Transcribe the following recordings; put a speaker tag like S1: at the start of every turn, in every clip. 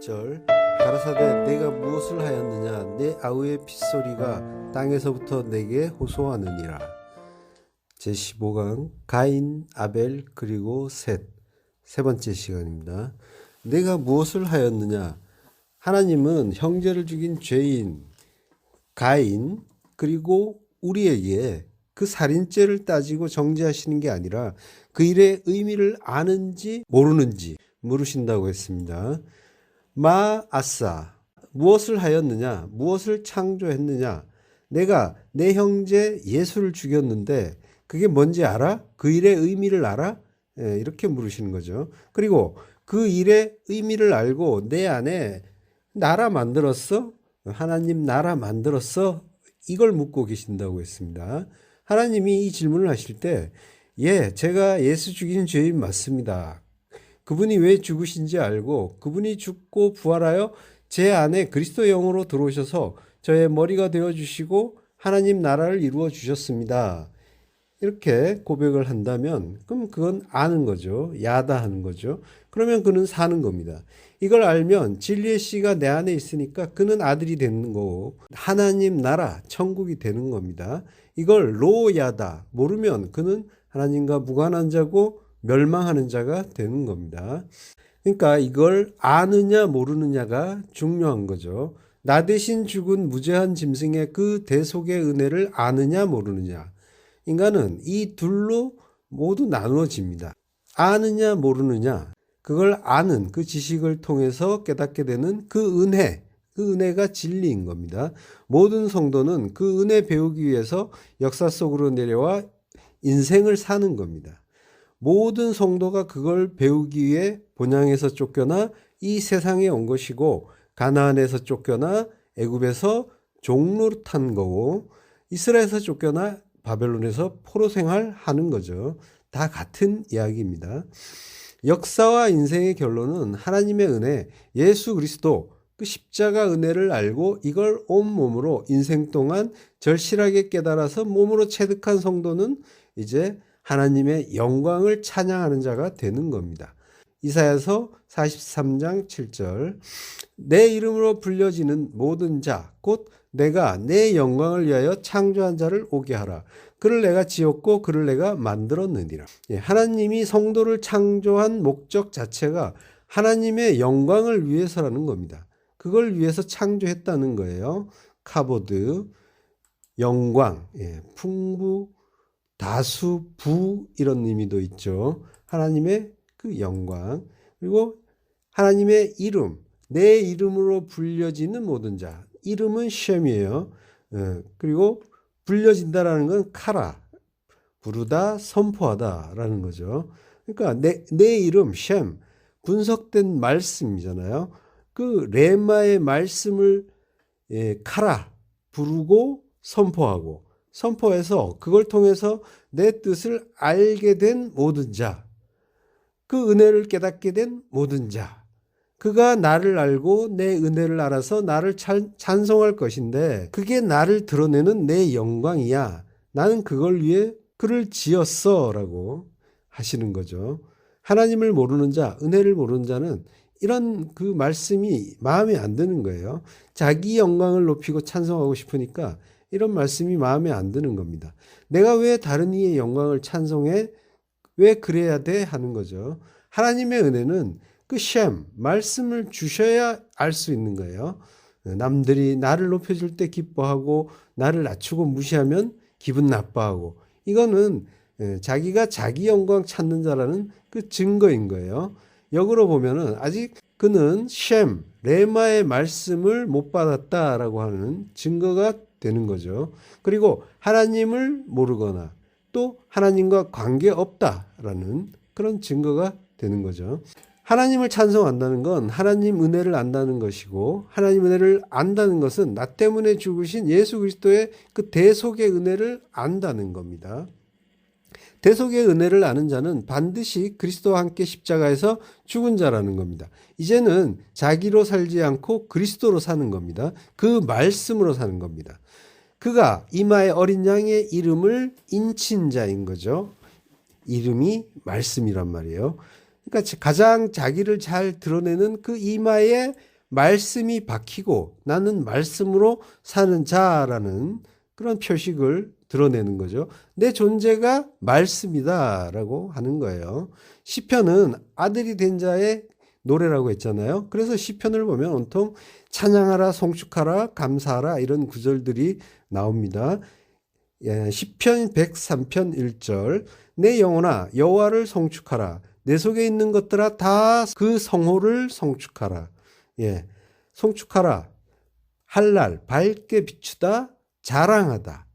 S1: 7절 가라사대 내가 무엇을 하였느냐 내 아우의 핏소리가 땅에서부터 내게 호소하느니라. 제15강 가인, 아벨 그리고 셋 세 번째 시간입니다. 내가 무엇을 하였느냐. 하나님은 형제를 죽인 죄인 가인 그리고 우리에게 그 살인죄를 따지고 정죄하시는 게 아니라 그 일의 의미를 아는지 모르는지 물으신다고 했습니다. 마아싸 무엇을 하였느냐, 무엇을 창조했느냐. 내가 내 형제 예수를 죽였는데 그게 뭔지 알아? 그 일의 의미를 알아? 이렇게 물으시는 거죠. 그리고 그 일의 의미를 알고 내 안에 나라 만들었어? 하나님 나라 만들었어? 이걸 묻고 계신다고 했습니다. 하나님이 이 질문을 하실 때 제가 예수 죽인 죄인 맞습니다. 그분이 왜 죽으신지 알고 그분이 죽고 부활하여 제 안에 그리스도 영으로 들어오셔서 저의 머리가 되어주시고 하나님 나라를 이루어 주셨습니다. 이렇게 고백을 한다면 그럼 그건 아는 거죠. 야다하는 거죠. 그러면 그는 사는 겁니다. 이걸 알면 진리의 씨가 내 안에 있으니까 그는 아들이 되는 거고 하나님 나라 천국이 되는 겁니다. 이걸 로야다 모르면 그는 하나님과 무관한 자고 멸망하는 자가 되는 겁니다. 그러니까 이걸 아느냐 모르느냐가 중요한 거죠. 나 대신 죽은 무죄한 짐승의 그 대속의 은혜를 아느냐 모르느냐. 인간은 이 둘로 모두 나누어집니다. 아느냐 모르느냐. 그걸 아는 그 지식을 통해서 깨닫게 되는 그 은혜가 진리인 겁니다. 모든 성도는 그 은혜 배우기 위해서 역사 속으로 내려와 인생을 사는 겁니다. 모든 성도가 그걸 배우기 위해 본향에서 쫓겨나 이 세상에 온 것이고 가나안에서 쫓겨나 애굽에서 종로를 탄 거고 이스라엘에서 쫓겨나 바벨론에서 포로 생활하는 거죠. 다 같은 이야기입니다. 역사와 인생의 결론은 하나님의 은혜, 예수 그리스도 그 십자가 은혜를 알고 이걸 온몸으로 인생 동안 절실하게 깨달아서 몸으로 체득한 성도는 이제 하나님의 영광을 찬양하는 자가 되는 겁니다. 이사야서 43장 7절 내 이름으로 불려지는 모든 자 곧 내가 내 영광을 위하여 창조한 자를 오게 하라. 그를 내가 지었고 그를 내가 만들었느니라. 하나님이 성도를 창조한 목적 자체가 하나님의 영광을 위해서라는 겁니다. 그걸 위해서 창조했다는 거예요. 카보드, 영광, 풍부, 다수, 부 이런 의미도 있죠. 하나님의 그 영광 그리고 하나님의 이름, 내 이름으로 불려지는 모든 자. 이름은 셴이에요. 그리고 불려진다라는 건 카라, 부르다, 선포하다라는 거죠. 그러니까 내 이름 셴, 분석된 말씀이잖아요. 그 레마의 말씀을 카라, 부르고 선포하고 선포해서 그걸 통해서 내 뜻을 알게 된 모든 자, 그 은혜를 깨닫게 된 모든 자, 그가 나를 알고 내 은혜를 알아서 나를 찬송할 것인데 그게 나를 드러내는 내 영광이야. 나는 그걸 위해 그를 지었어 라고 하시는 거죠. 하나님을 모르는 자, 은혜를 모르는 자는 이런 그 말씀이 마음에 안 드는 거예요. 자기 영광을 높이고 찬송하고 싶으니까 이런 말씀이 마음에 안 드는 겁니다. 내가 왜 다른 이의 영광을 찬송해? 왜 그래야 돼? 하는 거죠. 하나님의 은혜는 그 셴, 말씀을 주셔야 알 수 있는 거예요. 남들이 나를 높여줄 때 기뻐하고 나를 낮추고 무시하면 기분 나빠하고 이거는 자기가 자기 영광 찾는 자라는 그 증거인 거예요. 역으로 보면은 아직 그는 셴, 레마의 말씀을 못 받았다라고 하는 증거가 되는 거죠. 그리고 하나님을 모르거나 또 하나님과 관계없다라는 그런 증거가 되는 거죠. 하나님을 찬송한다는 건 하나님 은혜를 안다는 것이고 하나님 은혜를 안다는 것은 나 때문에 죽으신 예수 그리스도의 그 대속의 은혜를 안다는 겁니다. 대속의 은혜를 아는 자는 반드시 그리스도와 함께 십자가에서 죽은 자라는 겁니다. 이제는 자기로 살지 않고 그리스도로 사는 겁니다. 그 말씀으로 사는 겁니다. 그가 이마에 어린 양의 이름을 인친 자인 거죠. 이름이 말씀이란 말이에요. 그러니까 가장 자기를 잘 드러내는 그 이마에 말씀이 박히고 나는 말씀으로 사는 자라는 그런 표식을 드러내는 거죠. 내 존재가 말씀이다라고 하는 거예요. 시편은 아들이 된 자의 노래라고 했잖아요. 그래서 시편을 보면 온통 찬양하라, 송축하라, 감사하라 이런 구절들이 나옵니다. 시편 103편 1절 내 영혼아 여호와를 송축하라. 내 속에 있는 것들아 다 그 성호를 송축하라. 송축하라. 할랄 밝게 비추다 자랑하다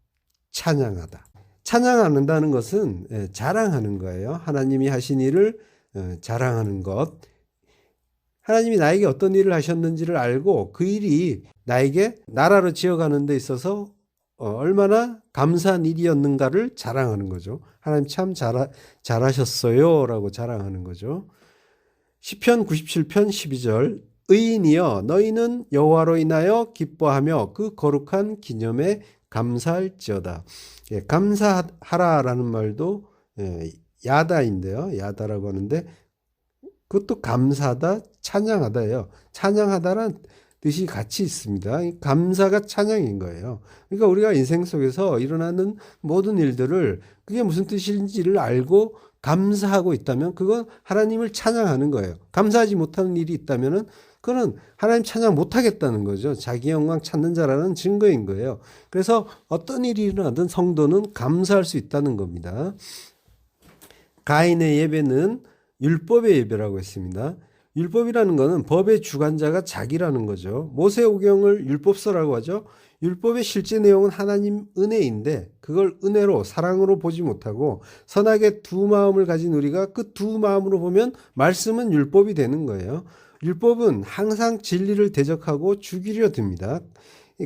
S1: 찬양하다. 찬양한다는 것은 자랑하는 거예요. 하나님이 하신 일을 자랑하는 것. 하나님이 나에게 어떤 일을 하셨는지를 알고 그 일이 나에게 나라로 지어가는 데 있어서 얼마나 감사한 일이었는가를 자랑하는 거죠. 하나님 참 잘하셨어요 라고 자랑하는 거죠. 시편 97편 12절 의인이여 너희는 여호와로 인하여 기뻐하며 그 거룩한 기념에 감사할지어다. 감사하라라는 말도 야다인데요. 야다라고 하는데 그것도 감사하다, 찬양하다예요. 찬양하다란 뜻이 같이 있습니다. 감사가 찬양인 거예요. 그러니까 우리가 인생 속에서 일어나는 모든 일들을 그게 무슨 뜻인지를 알고 감사하고 있다면 그건 하나님을 찬양하는 거예요. 감사하지 못하는 일이 있다면 그건 하나님 찬양 못하겠다는 거죠. 자기 영광 찾는 자라는 증거인 거예요. 그래서 어떤 일이 일어나든 성도는 감사할 수 있다는 겁니다. 가인의 예배는 율법의 예배라고 했습니다. 율법이라는 것은 법의 주관자가 자기라는 거죠. 모세오경을 율법서라고 하죠. 율법의 실제 내용은 하나님 은혜인데 그걸 은혜로 사랑으로 보지 못하고 선하게 두 마음을 가진 우리가 그 두 마음으로 보면 말씀은 율법이 되는 거예요. 율법은 항상 진리를 대적하고 죽이려 듭니다.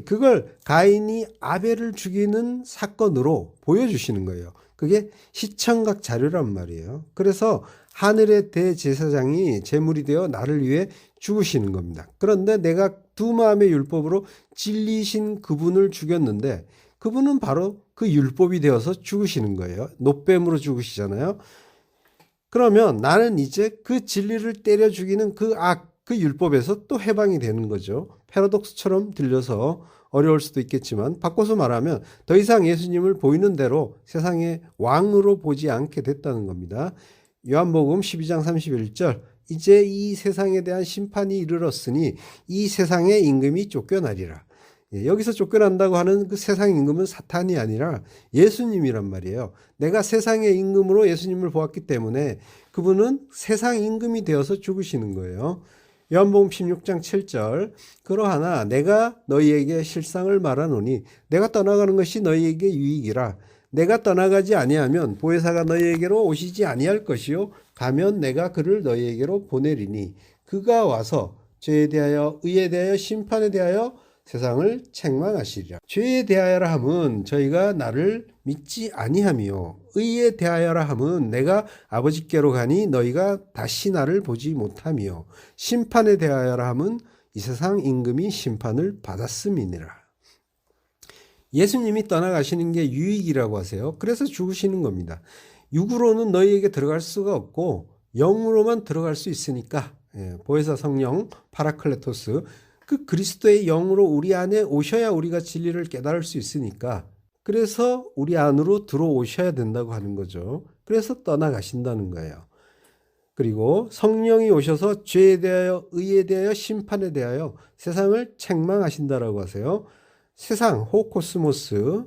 S1: 그걸 가인이 아벨을 죽이는 사건으로 보여주시는 거예요. 그게 시청각 자료란 말이에요. 그래서 하늘의 대제사장이 제물이 되어 나를 위해 죽으시는 겁니다. 그런데 내가 두 마음의 율법으로 진리신 그분을 죽였는데 그분은 바로 그 율법이 되어서 죽으시는 거예요. 노뱀으로 죽으시잖아요. 그러면 나는 이제 그 진리를 때려 죽이는 그 율법에서 또 해방이 되는 거죠. 패러독스처럼 들려서 어려울 수도 있겠지만 바꿔서 말하면 더 이상 예수님을 보이는 대로 세상의 왕으로 보지 않게 됐다는 겁니다. 요한복음 12장 31절 이제 이 세상에 대한 심판이 이르렀으니 이 세상의 임금이 쫓겨나리라. 여기서 쫓겨난다고 하는 그 세상 임금은 사탄이 아니라 예수님이란 말이에요. 내가 세상의 임금으로 예수님을 보았기 때문에 그분은 세상 임금이 되어서 죽으시는 거예요. 요한복음 16장 7절 그러하나 내가 너희에게 실상을 말하노니 내가 떠나가는 것이 너희에게 유익이라. 내가 떠나가지 아니하면 보혜사가 너희에게로 오시지 아니할 것이요 가면 내가 그를 너희에게로 보내리니 그가 와서 죄에 대하여 의에 대하여 심판에 대하여 세상을 책망하시리라. 죄에 대하여라 함은 저희가 나를 믿지 아니하며 의에 대하여라 함은 내가 아버지께로 가니 너희가 다시 나를 보지 못하며 심판에 대하여라 함은 이 세상 임금이 심판을 받았음이니라. 예수님이 떠나가시는 게 유익이라고 하세요. 그래서 죽으시는 겁니다. 육으로는 너희에게 들어갈 수가 없고 영으로만 들어갈 수 있으니까 보혜사 성령 파라클레토스 그 그리스도의 영으로 우리 안에 오셔야 우리가 진리를 깨달을 수 있으니까 그래서 우리 안으로 들어오셔야 된다고 하는 거죠. 그래서 떠나가신다는 거예요. 그리고 성령이 오셔서 죄에 대하여 의에 대하여 심판에 대하여 세상을 책망하신다라고 하세요. 세상 호코스모스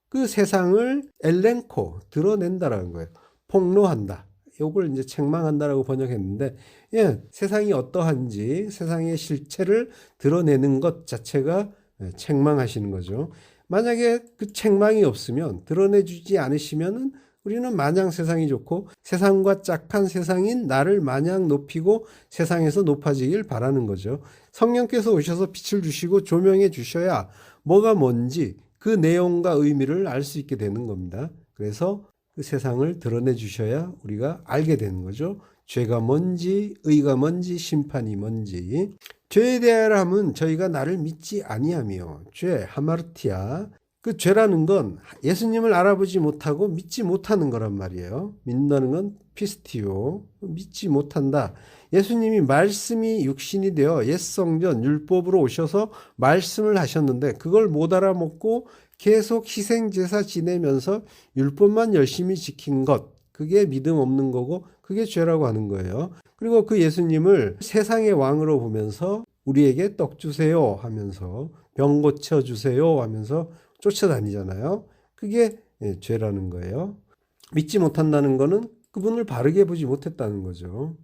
S1: 그 세상을 엘렌코 드러낸다라는 거예요. 폭로한다. 요걸 이제 책망한다라고 번역했는데 세상이 어떠한지 세상의 실체를 드러내는 것 자체가 책망하시는 거죠. 만약에 그 책망이 없으면 드러내주지 않으시면은 우리는 마냥 세상이 좋고 세상과 짝한 세상인 나를 마냥 높이고 세상에서 높아지길 바라는 거죠. 성령께서 오셔서 빛을 주시고 조명해 주셔야 뭐가 뭔지 그 내용과 의미를 알 수 있게 되는 겁니다. 그래서 그 세상을 드러내 주셔야 우리가 알게 되는 거죠. 죄가 뭔지, 의가 뭔지, 심판이 뭔지. 죄에 대하여 하면 저희가 나를 믿지 아니하며 죄, 하마르티아 그 죄라는 건 예수님을 알아보지 못하고 믿지 못하는 거란 말이에요. 믿는다는 건 피스티오, 믿지 못한다. 예수님이 말씀이 육신이 되어 옛 성전 율법으로 오셔서 말씀을 하셨는데 그걸 못 알아먹고 계속 희생제사 지내면서 율법만 열심히 지킨 것, 그게 믿음 없는 거고 그게 죄라고 하는 거예요. 그리고 그 예수님을 세상의 왕으로 보면서 우리에게 떡 주세요 하면서 병 고쳐 주세요 하면서 쫓아다니잖아요. 그게 죄라는 거예요. 믿지 못한다는 거는 그분을 바르게 보지 못했다는 거죠.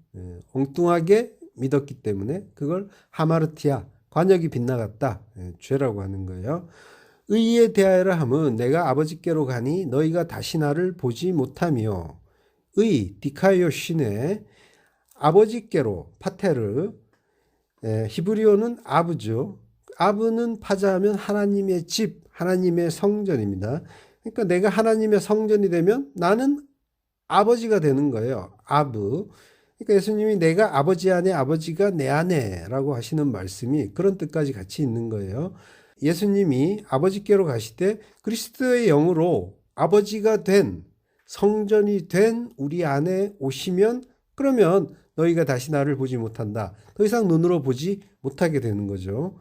S1: 엉뚱하게 믿었기 때문에 그걸 하마르티아, 관역이 빗나갔다. 죄라고 하는 거예요. 의에 대하여라 함은 내가 아버지께로 가니 너희가 다시 나를 보지 못하며, 의, 디카이오시네, 아버지께로, 파테르, 히브리어는 아브죠. 아브는 파자하면 하나님의 집, 하나님의 성전입니다. 그러니까 내가 하나님의 성전이 되면 나는 아버지가 되는 거예요. 아브. 그러니까 예수님이 내가 아버지 안에, 아버지가 내 안에 라고 하시는 말씀이 그런 뜻까지 같이 있는 거예요. 예수님이 아버지께로 가실 때 그리스도의 영으로 아버지가 된, 성전이 된 우리 안에 오시면, 그러면 너희가 다시 나를 보지 못한다. 더 이상 눈으로 보지 못하게 되는 거죠.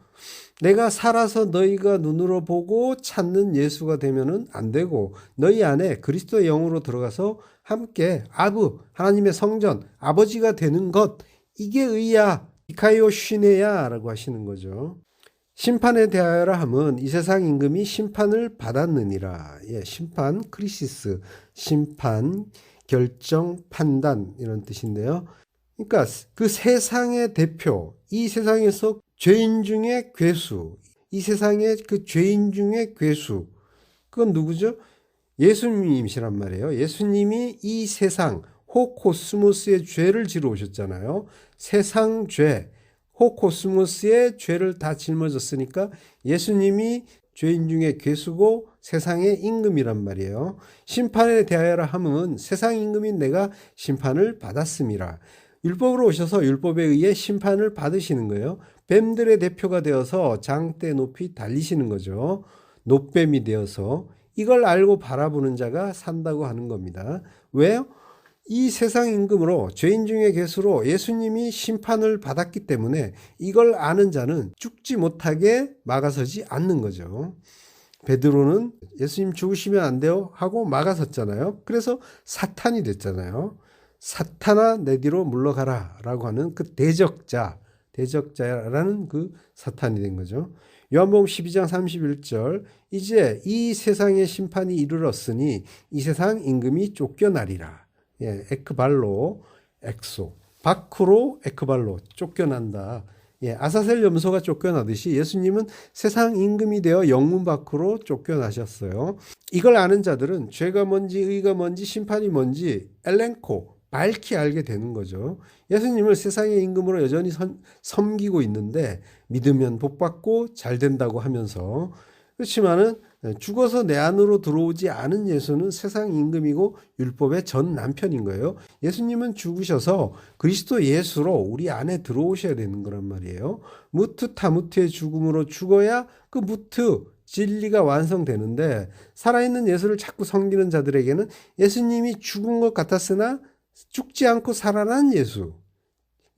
S1: 내가 살아서 너희가 눈으로 보고 찾는 예수가 되면은 안 되고, 너희 안에 그리스도의 영으로 들어가서 함께 아브, 하나님의 성전, 아버지가 되는 것, 이게 의야, 이카이오시네야 라고 하시는 거죠. 심판에 대하여라 함은 이 세상 임금이 심판을 받았느니라. 심판, 크리시스, 심판, 결정, 판단 이런 뜻인데요. 그러니까 그 세상의 대표, 이 세상에서 죄인 중에 괴수, 이 세상의 그 죄인 중에 괴수, 그건 누구죠? 예수님이시란 말이에요. 예수님이 이 세상, 호코스모스의 죄를 지러 오셨잖아요. 세상 죄, 호코스모스의 죄를 다 짊어졌으니까 예수님이 죄인 중에 괴수고 세상의 임금이란 말이에요. 심판에 대하여라 함은 세상 임금인 내가 심판을 받았음이라. 율법으로 오셔서 율법에 의해 심판을 받으시는 거예요. 뱀들의 대표가 되어서 장대 높이 달리시는 거죠. 노뱀이 되어서 이걸 알고 바라보는 자가 산다고 하는 겁니다. 왜요? 이 세상 임금으로 죄인 중에 괴수로 예수님이 심판을 받았기 때문에 이걸 아는 자는 죽지 못하게 막아서지 않는 거죠. 베드로는 예수님 죽으시면 안 돼요 하고 막아섰잖아요. 그래서 사탄이 됐잖아요. 사탄아 내 뒤로 물러가라 라고 하는 그 대적자라는 그 사탄이 된 거죠. 요한복음 12장 31절, 이제 이 세상의 심판이 이르렀으니 이 세상 임금이 쫓겨나리라. 에크발로, 엑소, 밖으로 에크발로, 쫓겨난다. 아사셀 염소가 쫓겨나듯이 예수님은 세상 임금이 되어 영문 밖으로 쫓겨나셨어요. 이걸 아는 자들은 죄가 뭔지 의가 뭔지 심판이 뭔지 엘렌코, 밝히 알게 되는 거죠. 예수님을 세상의 임금으로 여전히 섬기고 있는데 믿으면 복받고 잘 된다고 하면서, 그렇지만은 죽어서 내 안으로 들어오지 않은 예수는 세상 임금이고 율법의 전 남편인 거예요. 예수님은 죽으셔서 그리스도 예수로 우리 안에 들어오셔야 되는 거란 말이에요. 무트 타무트의 죽음으로 죽어야 그 무트 진리가 완성되는데, 살아있는 예수를 자꾸 섬기는 자들에게는 예수님이 죽은 것 같았으나 죽지 않고 살아난 예수,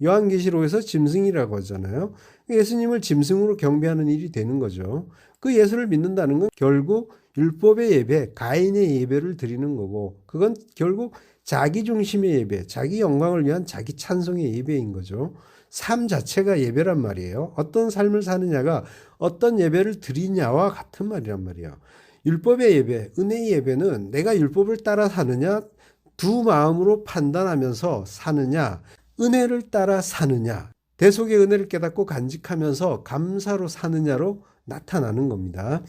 S1: 요한계시록에서 짐승이라고 하잖아요. 예수님을 짐승으로 경배하는 일이 되는 거죠. 그 예수를 믿는다는 건 결국 율법의 예배, 가인의 예배를 드리는 거고, 그건 결국 자기 중심의 예배, 자기 영광을 위한 자기 찬송의 예배인 거죠. 삶 자체가 예배란 말이에요. 어떤 삶을 사느냐가 어떤 예배를 드리냐와 같은 말이란 말이에요. 율법의 예배, 은혜의 예배는 내가 율법을 따라 사느냐, 두 마음으로 판단하면서 사느냐, 은혜를 따라 사느냐, 대속의 은혜를 깨닫고 간직하면서 감사로 사느냐로 나타나는 겁니다.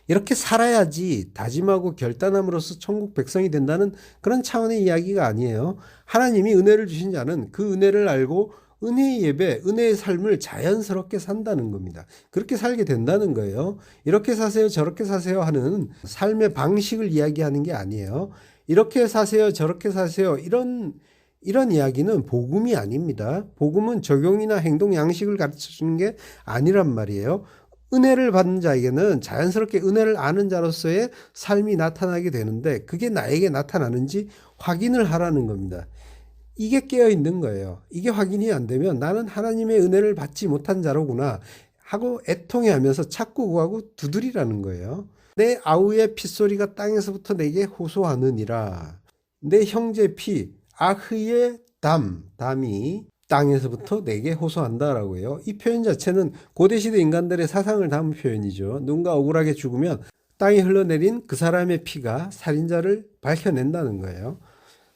S1: 이렇게 살아야지 다짐하고 결단함으로써 천국 백성이 된다는 그런 차원의 이야기가 아니에요. 하나님이 은혜를 주신 자는 그 은혜를 알고 은혜의 예배, 은혜의 삶을 자연스럽게 산다는 겁니다. 그렇게 살게 된다는 거예요. 이렇게 사세요, 저렇게 사세요 하는 삶의 방식을 이야기하는 게 아니에요. 이렇게 사세요, 저렇게 사세요, 이런 이야기는 복음이 아닙니다. 복음은 적용이나 행동 양식을 가르쳐 주는 게 아니란 말이에요. 은혜를 받는 자에게는 자연스럽게 은혜를 아는 자로서의 삶이 나타나게 되는데 그게 나에게 나타나는지 확인을 하라는 겁니다. 이게 깨어 있는 거예요. 이게 확인이 안 되면 나는 하나님의 은혜를 받지 못한 자로구나 하고 애통해하면서 찾고 구하고 두드리라는 거예요. 내 아우의 핏소리가 땅에서부터 내게 호소하느니라. 내 형제 피 아흐의 담이 땅에서부터 내게 호소한다라고 해요. 이 표현 자체는 고대시대 인간들의 사상을 담은 표현이죠. 누군가 억울하게 죽으면 땅에 흘러내린 그 사람의 피가 살인자를 밝혀낸다는 거예요.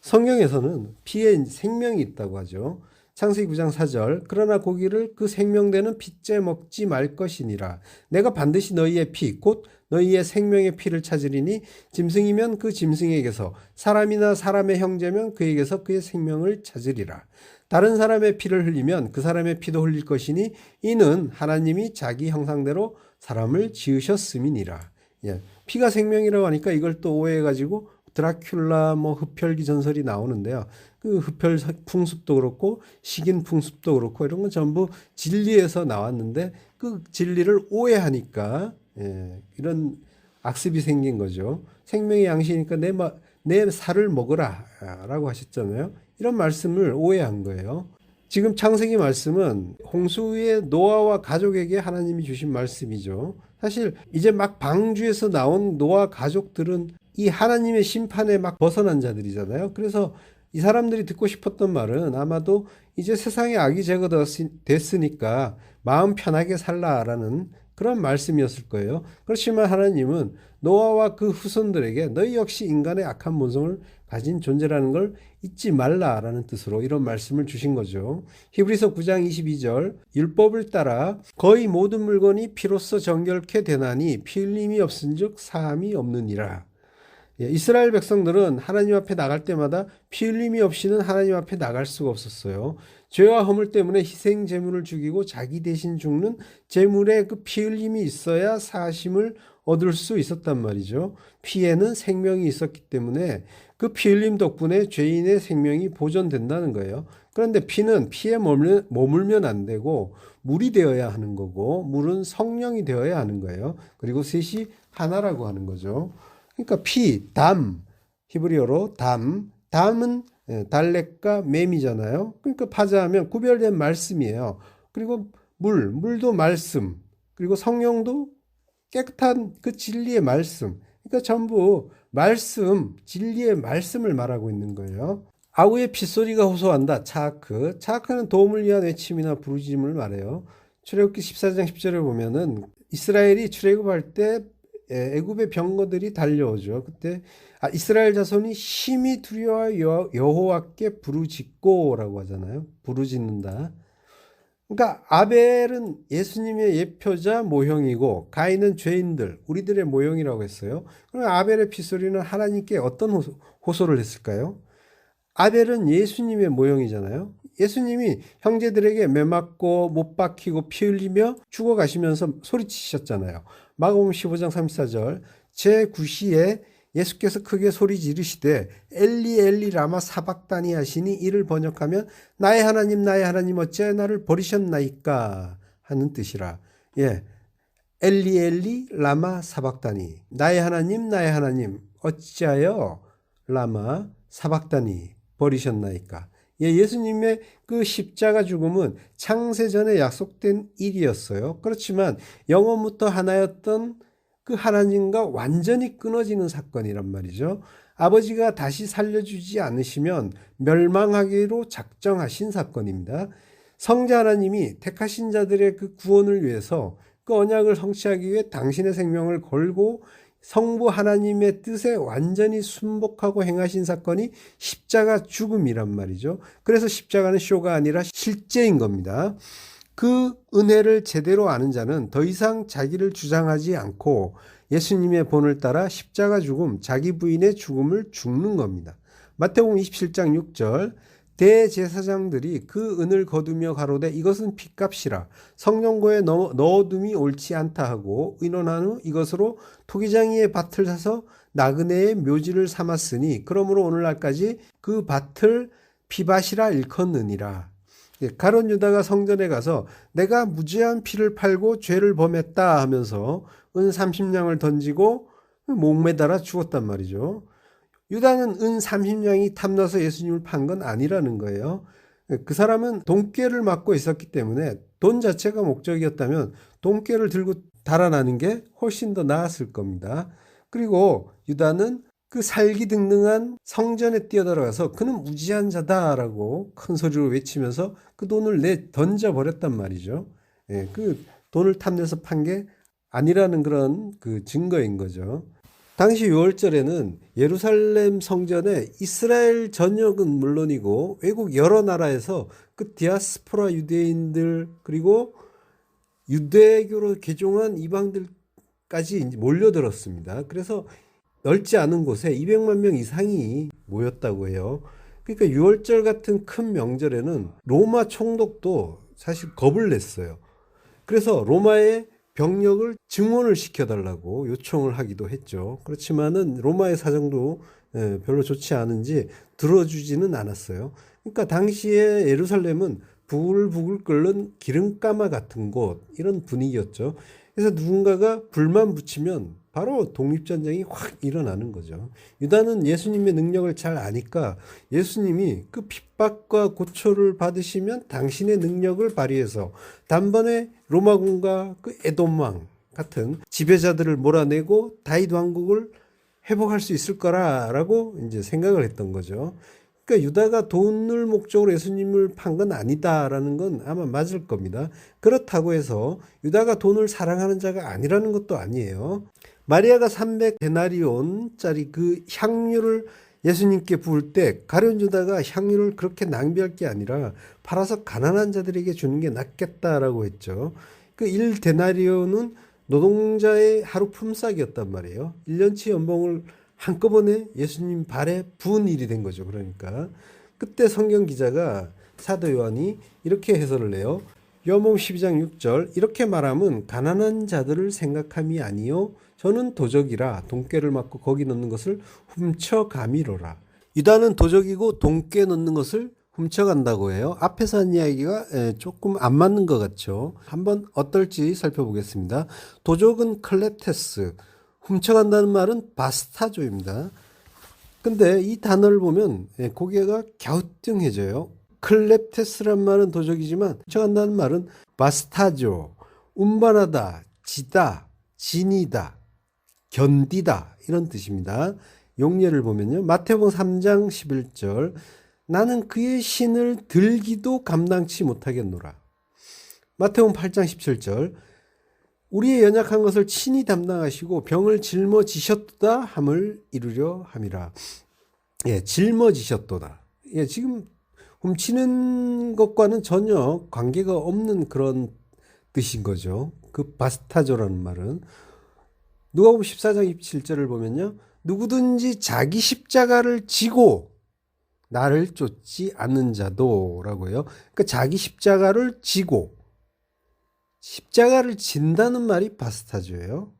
S1: 성경에서는 피에 생명이 있다고 하죠. 창세기 9장 4절 그러나 고기를 그 생명되는 피째 먹지 말 것이니라. 내가 반드시 너희의 피 곧 너희의 생명의 피를 찾으리니 짐승이면 그 짐승에게서 사람이나 사람의 형제면 그에게서 그의 생명을 찾으리라. 다른 사람의 피를 흘리면 그 사람의 피도 흘릴 것이니 이는 하나님이 자기 형상대로 사람을 지으셨음이니라. 예, 피가 생명이라고 하니까 이걸 또 오해해가지고 드라큘라 흡혈귀 전설이 나오는데요. 그 흡혈 풍습도 그렇고 식인 풍습도 그렇고 이런 건 전부 진리에서 나왔는데 그 진리를 오해하니까 이런 악습이 생긴 거죠. 생명의 양식이니까 내 살을 먹으라 라고 하셨잖아요. 이런 말씀을 오해한 거예요. 지금 창세기 말씀은 홍수의 노아와 가족에게 하나님이 주신 말씀이죠. 사실 이제 막 방주에서 나온 노아 가족들은 이 하나님의 심판에 막 벗어난 자들이잖아요. 그래서 이 사람들이 듣고 싶었던 말은 아마도 이제 세상에 악이 제거됐으니까 마음 편하게 살라라는 그런 말씀이었을 거예요. 그렇지만 하나님은 노아와 그 후손들에게 너희 역시 인간의 악한 본성을 가진 존재라는 걸 잊지 말라라는 뜻으로 이런 말씀을 주신 거죠. 히브리서 9장 22절 율법을 따라 거의 모든 물건이 피로써 정결케 되나니 피 흘림이 없은즉 사함이 없느니라. 이스라엘 백성들은 하나님 앞에 나갈 때마다 피 흘림이 없이는 하나님 앞에 나갈 수가 없었어요. 죄와 허물 때문에 희생 제물을 죽이고 자기 대신 죽는 제물에 그 피 흘림이 있어야 사심을 얻을 수 있었단 말이죠. 피에는 생명이 있었기 때문에 그 피 흘림 덕분에 죄인의 생명이 보존된다는 거예요. 그런데 피는 피에 머물면 안 되고 물이 되어야 하는 거고 물은 성령이 되어야 하는 거예요. 그리고 셋이 하나라고 하는 거죠. 그러니까 피, 담, 히브리어로 담은 달렉과 맴이잖아요. 그러니까 파자하면 구별된 말씀이에요. 그리고 물도 말씀, 그리고 성령도 깨끗한 그 진리의 말씀. 그러니까 전부 말씀, 진리의 말씀을 말하고 있는 거예요. 아우의 핏소리가 호소한다. 차하크는 도움을 위한 외침이나 부르짖음을 말해요. 출애굽기 14장 10절에 보면은 이스라엘이 출애굽할 때 애굽의 병거들이 달려오죠. 그때 이스라엘 자손이 심히 두려워 여호와께 부르짖고라고 하잖아요. 부르짖는다. 그러니까 아벨은 예수님의 예표자 모형이고 가인은 죄인들, 우리들의 모형이라고 했어요. 그럼 아벨의 핏소리는 하나님께 어떤 호소를 했을까요? 아벨은 예수님의 모형이잖아요. 예수님이 형제들에게 매맞고 못 박히고 피 흘리며 죽어가시면서 소리치셨잖아요. 마가복음 15장 34절 제9시에 예수께서 크게 소리 지르시되 엘리 엘리 라마 사박다니 하시니 이를 번역하면 나의 하나님 어찌하여 나를 버리셨나이까 하는 뜻이라. 엘리 엘리 라마 사박다니 나의 하나님 어찌하여 라마 사박다니 버리셨나이까. 예수님의 그 십자가 죽음은 창세전에 약속된 일이었어요. 그렇지만 영원부터 하나였던 그 하나님과 완전히 끊어지는 사건이란 말이죠. 아버지가 다시 살려주지 않으시면 멸망하기로 작정하신 사건입니다. 성자 하나님이 택하신 자들의 그 구원을 위해서 그 언약을 성취하기 위해 당신의 생명을 걸고 성부 하나님의 뜻에 완전히 순복하고 행하신 사건이 십자가 죽음이란 말이죠. 그래서 십자가는 쇼가 아니라 실제인 겁니다. 그 은혜를 제대로 아는 자는 더 이상 자기를 주장하지 않고 예수님의 본을 따라 십자가 죽음, 자기 부인의 죽음을 죽는 겁니다. 마태복음 27장 6절 대제사장들이 그 은을 거두며 가로되 이것은 핏값이라 성령고에 넣어둠이 옳지 않다 하고 의논한 후 이것으로 토기장이의 밭을 사서 나그네의 묘지를 삼았으니 그러므로 오늘날까지 그 밭을 피밭이라 일컫느니라. 가룟 유다가 성전에 가서 내가 무죄한 피를 팔고 죄를 범했다 하면서 은 30냥을 던지고 목매달아 죽었단 말이죠. 유다는 은 30냥이 탐나서 예수님을 판 건 아니라는 거예요. 그 사람은 돈꾀를 맡고 있었기 때문에 돈 자체가 목적이었다면 돈꾀를 들고 달아나는 게 훨씬 더 나았을 겁니다. 그리고 유다는 그 살기등등한 성전에 뛰어들어가서 그는 무지한 자다라고 큰 소리로 외치면서 그 돈을 던져버렸단 말이죠. 그 돈을 탐내서 판 게 아니라는 그런 그 증거인 거죠. 당시 6월절에는 예루살렘 성전에 이스라엘 전역은 물론이고 외국 여러 나라에서 그 디아스포라 유대인들 그리고 유대교로 개종한 이방들까지 몰려들었습니다. 그래서 넓지 않은 곳에 200만 명 이상이 모였다고 해요. 그러니까 6월절 같은 큰 명절에는 로마 총독도 사실 겁을 냈어요. 그래서 로마의 병력을 증원을 시켜달라고 요청을 하기도 했죠. 그렇지만은 로마의 사정도 별로 좋지 않은지 들어주지는 않았어요. 그러니까 당시에 예루살렘은 부글부글 끓는 기름가마 같은 곳 이런 분위기였죠. 그래서 누군가가 불만 붙이면 바로 독립전쟁이 확 일어나는 거죠. 유다는 예수님의 능력을 잘 아니까 예수님이 그 핍박과 고초를 받으시면 당신의 능력을 발휘해서 단번에 로마군과 그 에돔 왕 같은 지배자들을 몰아내고 다윗 왕국을 회복할 수 있을 거라라고 이제 생각을 했던 거죠. 그러니까 유다가 돈을 목적으로 예수님을 판 건 아니다라는 건 아마 맞을 겁니다. 그렇다고 해서 유다가 돈을 사랑하는 자가 아니라는 것도 아니에요. 마리아가 300데나리온짜리 그 향유를 예수님께 부을 때 가룟 유다가 향유를 그렇게 낭비할 게 아니라 팔아서 가난한 자들에게 주는 게 낫겠다라고 했죠. 그 1데나리온은 노동자의 하루 품삯이었단 말이에요. 1년치 연봉을 한꺼번에 예수님 발에 부은 일이 된 거죠. 그러니까 그때 성경 기자가 사도 요한이 이렇게 해설을 해요. 요한복음 12장 6절 이렇게 말하면 가난한 자들을 생각함이 아니요 저는 도적이라 돈꾀를 맞고 거기 넣는 것을 훔쳐가미로라. 유다는 도적이고 돈꾀 넣는 것을 훔쳐간다고 해요. 앞에서 한 이야기가 조금 안 맞는 것 같죠. 한번 어떨지 살펴보겠습니다. 도적은 클렙테스, 훔쳐간다는 말은 바스타조입니다. 근데 이 단어를 보면 고개가 갸우뚱해져요. 클렙테스란 말은 도적이지만 훔쳐간다는 말은 바스타조, 운반하다, 지다, 지니다, 견디다 이런 뜻입니다. 용례를 보면요. 마태복음 3장 11절 나는 그의 신을 들기도 감당치 못하겠노라. 마태복음 8장 17절 우리의 연약한 것을 친히 담당하시고 병을 짊어지셨도다 함을 이루려 함이라. 짊어지셨도다. 지금 훔치는 것과는 전혀 관계가 없는 그런 뜻인 거죠. 그 바스타조라는 말은 누가복음 14장 27절을 보면요. 누구든지 자기 십자가를 지고 나를 쫓지 않는 자도라고 해요. 그러니까 자기 십자가를 지고 십자가를 진다는 말이 바스타조예요.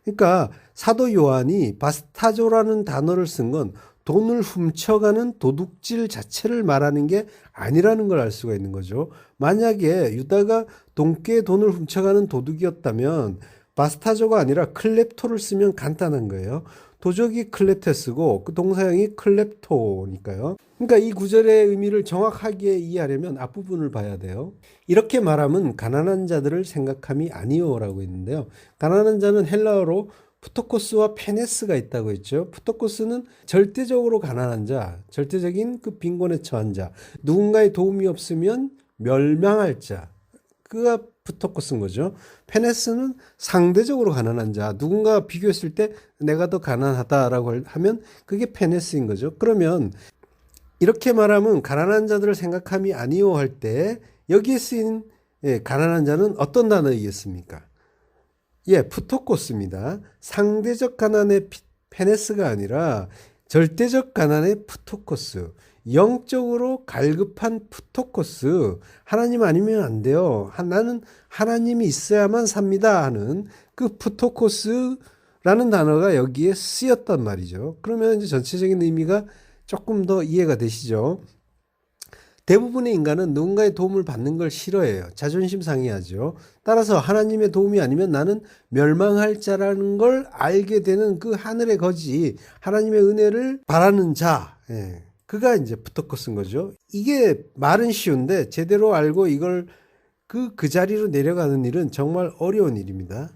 S1: 그러니까 사도 요한이 바스타조라는 단어를 쓴 건 돈을 훔쳐가는 도둑질 자체를 말하는 게 아니라는 걸 알 수가 있는 거죠. 만약에 유다가 돈께 돈을 훔쳐가는 도둑이었다면 바스타조가 아니라 클렙토를 쓰면 간단한 거예요. 도적이 클렙테스고 그 동사형이 클렙토니까요. 그러니까 이 구절의 의미를 정확하게 이해하려면 앞부분을 봐야 돼요. 이렇게 말하면 가난한 자들을 생각함이 아니오라고 했는데요. 가난한 자는 헬라어로 푸토코스와 페네스가 있다고 했죠. 푸토코스는 절대적으로 가난한 자, 절대적인 그 빈곤에 처한 자, 누군가의 도움이 없으면 멸망할 자, 그가 푸토코스인 거죠. 페네스는 상대적으로 가난한 자, 누군가 비교했을 때 내가 더 가난하다라고 하면 그게 페네스인 거죠. 그러면 이렇게 말하면 가난한 자들을 생각함이 아니오 할 때 여기에 쓰인 가난한 자는 어떤 단어이겠습니까? 푸토코스입니다. 상대적 가난의 페네스가 아니라 절대적 가난의 푸토코스. 영적으로 갈급한 푸토코스. 하나님 아니면 안 돼요. 나는 하나님이 있어야만 삽니다 하는 그 푸토코스라는 단어가 여기에 쓰였단 말이죠. 그러면 이제 전체적인 의미가 조금 더 이해가 되시죠? 대부분의 인간은 누군가의 도움을 받는 걸 싫어해요. 자존심 상해하죠. 따라서 하나님의 도움이 아니면 나는 멸망할 자라는 걸 알게 되는 그 하늘의 거지, 하나님의 은혜를 바라는 자, 그가 이제 부터커 쓴 거죠. 이게 말은 쉬운데 제대로 알고 이걸 그 자리로 내려가는 일은 정말 어려운 일입니다.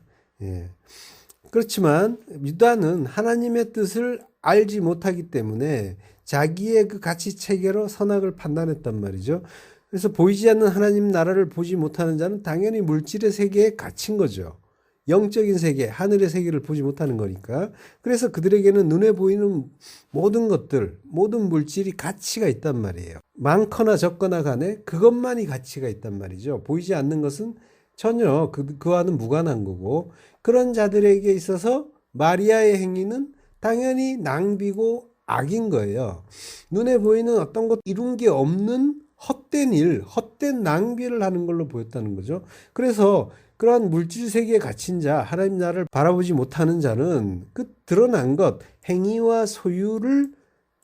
S1: 그렇지만 유다는 하나님의 뜻을 알지 못하기 때문에 자기의 그 가치 체계로 선악을 판단했단 말이죠. 그래서 보이지 않는 하나님 나라를 보지 못하는 자는 당연히 물질의 세계에 갇힌 거죠. 영적인 세계, 하늘의 세계를 보지 못하는 거니까. 그래서 그들에게는 눈에 보이는 모든 것들, 모든 물질이 가치가 있단 말이에요. 많거나 적거나 간에 그것만이 가치가 있단 말이죠. 보이지 않는 것은 전혀 그와는 무관한 거고, 그런 자들에게 있어서 마리아의 행위는 당연히 낭비고 악인 거예요. 눈에 보이는 어떤 것 이룬 게 없는 헛된 일, 헛된 낭비를 하는 걸로 보였다는 거죠. 그래서 그러한 물질 세계에 갇힌 자, 하나님 나라를 바라보지 못하는 자는 그 드러난 것, 행위와 소유를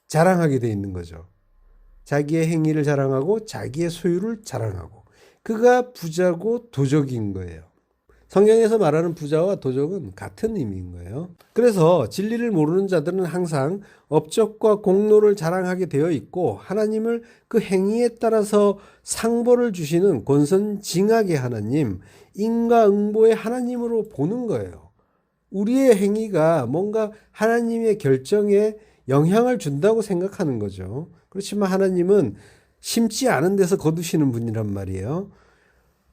S1: 자랑하게 돼 있는 거죠. 자기의 행위를 자랑하고 자기의 소유를 자랑하고, 그가 부자고 도적인 거예요. 성경에서 말하는 부자와 도적은 같은 의미인 거예요. 그래서 진리를 모르는 자들은 항상 업적과 공로를 자랑하게 되어 있고, 하나님을 그 행위에 따라서 상벌을 주시는 권선징악의 하나님, 인과응보의 하나님으로 보는 거예요. 우리의 행위가 뭔가 하나님의 결정에 영향을 준다고 생각하는 거죠. 그렇지만 하나님은 심지 않은 데서 거두시는 분이란 말이에요.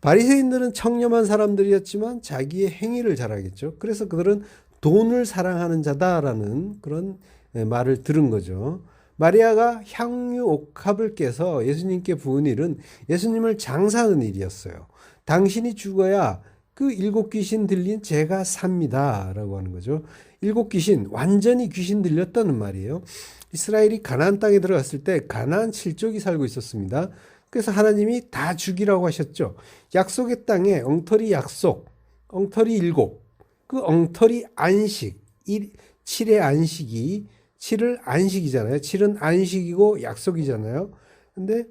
S1: 바리새인들은 청렴한 사람들이었지만 자기의 행위를 잘하겠죠. 그래서 그들은 돈을 사랑하는 자다라는 그런 말을 들은 거죠. 마리아가 향유 옥합을 깨서 예수님께 부은 일은 예수님을 장사하는 일이었어요. 당신이 죽어야 그 7 귀신 들린 제가 삽니다 라고 하는 거죠. 7 귀신, 완전히 귀신 들렸다는 말이에요. 이스라엘이 가나안 땅에 들어갔을 때 가나안 7족이 살고 있었습니다. 그래서 하나님이 다 죽이라고 하셨죠. 약속의 땅에 엉터리 약속, 엉터리 7, 그 엉터리 안식, 7의 안식이, 7을 안식이잖아요. 7은 안식이고 약속이잖아요. 근데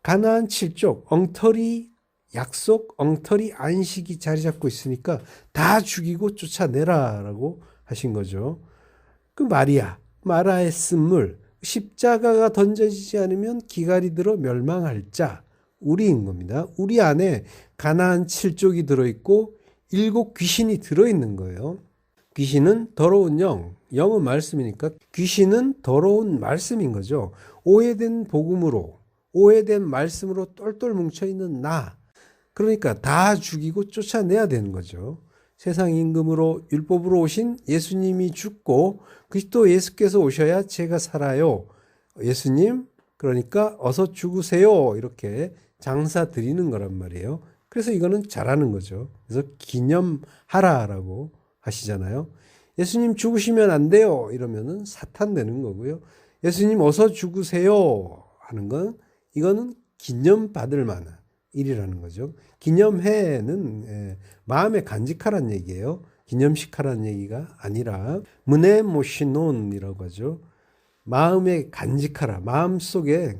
S1: 가나안 7족, 엉터리 약속, 엉터리 안식이 자리 잡고 있으니까 다 죽이고 쫓아내라라고 하신 거죠. 그 마라의 쓴물, 십자가가 던져지지 않으면 기갈이 들어 멸망할 자, 우리인 겁니다. 우리 안에 가나안 7족이 들어있고 7 귀신이 들어있는 거예요. 귀신은 더러운 영은 말씀이니까 귀신은 더러운 말씀인 거죠. 오해된 복음으로, 오해된 말씀으로 똘똘 뭉쳐있는 나, 그러니까 다 죽이고 쫓아내야 되는 거죠. 세상 임금으로 율법으로 오신 예수님이 죽고 그리스도 예수께서 오셔야 제가 살아요. 예수님, 그러니까 어서 죽으세요. 이렇게 장사 드리는 거란 말이에요. 그래서 이거는 잘하는 거죠. 그래서 기념하라라고 하시잖아요. 예수님 죽으시면 안 돼요. 이러면은 사탄 되는 거고요. 예수님 어서 죽으세요 하는 건 이거는 기념받을 만한 일이라는 거죠. 기념해는 마음에 간직하라는 얘기예요. 기념식 하라는 얘기가 아니라 문에모시논이라고 하죠. 마음에 간직하라. 마음속에